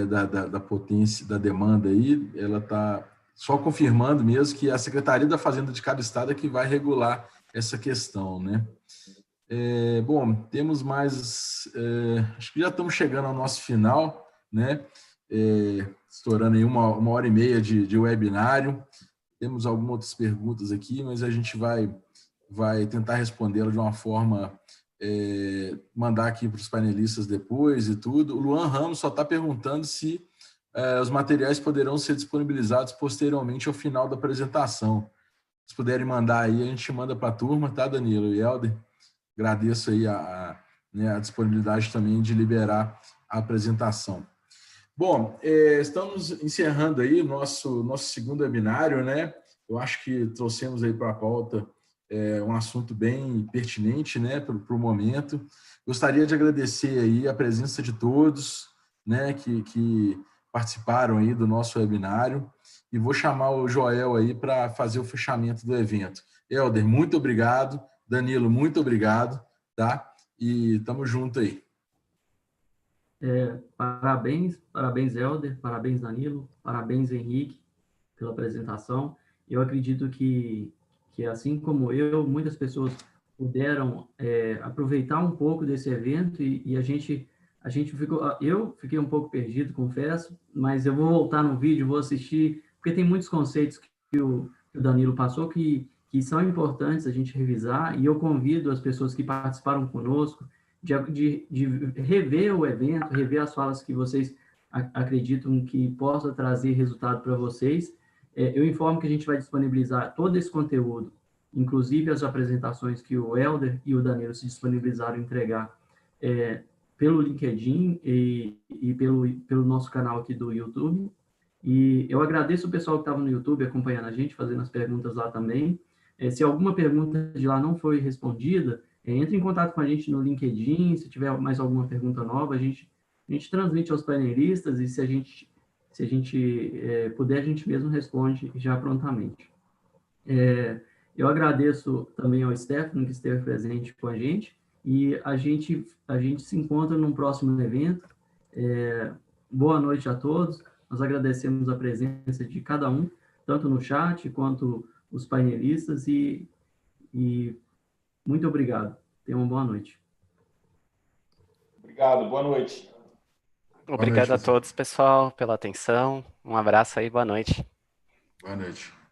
da potência, da demanda aí. Ela está só confirmando mesmo que a Secretaria da Fazenda de cada estado é que vai regular essa questão, né? Bom, temos mais... acho que já estamos chegando ao nosso final, né? Estourando aí uma hora e meia de webinário. Temos algumas outras perguntas aqui, mas a gente vai tentar respondê-la de uma forma, mandar aqui para os panelistas depois e tudo. O Luan Ramos só está perguntando se os materiais poderão ser disponibilizados posteriormente ao final da apresentação. Se puderem mandar aí, a gente manda para a turma, tá, Danilo e Helder? Agradeço aí a disponibilidade também de liberar a apresentação. Bom, estamos encerrando aí nosso segundo webinário, né? Eu acho que trouxemos aí para a pauta um assunto bem pertinente, né, para o momento. Gostaria de agradecer aí a presença de todos, né, que participaram aí do nosso webinário, e vou chamar o Joel aí para fazer o fechamento do evento. Helder, muito obrigado. Danilo, muito obrigado, tá? E estamos junto aí. Parabéns, Helder, parabéns, Danilo, parabéns, Henrique, pela apresentação. Eu acredito que assim como eu, muitas pessoas puderam aproveitar um pouco desse evento e a gente ficou... Eu fiquei um pouco perdido, confesso, mas eu vou voltar no vídeo, vou assistir, porque tem muitos conceitos que o Danilo passou que são importantes a gente revisar, e eu convido as pessoas que participaram conosco de rever o evento, rever as falas que vocês acreditam que possa trazer resultado para vocês, Eu informo que a gente vai disponibilizar todo esse conteúdo, inclusive as apresentações que o Helder e o Danilo se disponibilizaram a entregar pelo LinkedIn e pelo nosso canal aqui do YouTube. E eu agradeço o pessoal que estava no YouTube acompanhando a gente, fazendo as perguntas lá também. Se alguma pergunta de lá não foi respondida, entre em contato com a gente no LinkedIn. Se tiver mais alguma pergunta nova, a gente transmite aos painelistas e se a gente puder, a gente mesmo responde já prontamente. Eu agradeço também ao Stefano, que esteve presente com a gente, e a gente se encontra num próximo evento. Boa noite a todos. Nós agradecemos a presença de cada um, tanto no chat quanto os painelistas, e muito obrigado. Tenham uma boa noite. Obrigado, boa noite. Obrigado a todos, pessoal, pela atenção. Um abraço aí, boa noite. Boa noite.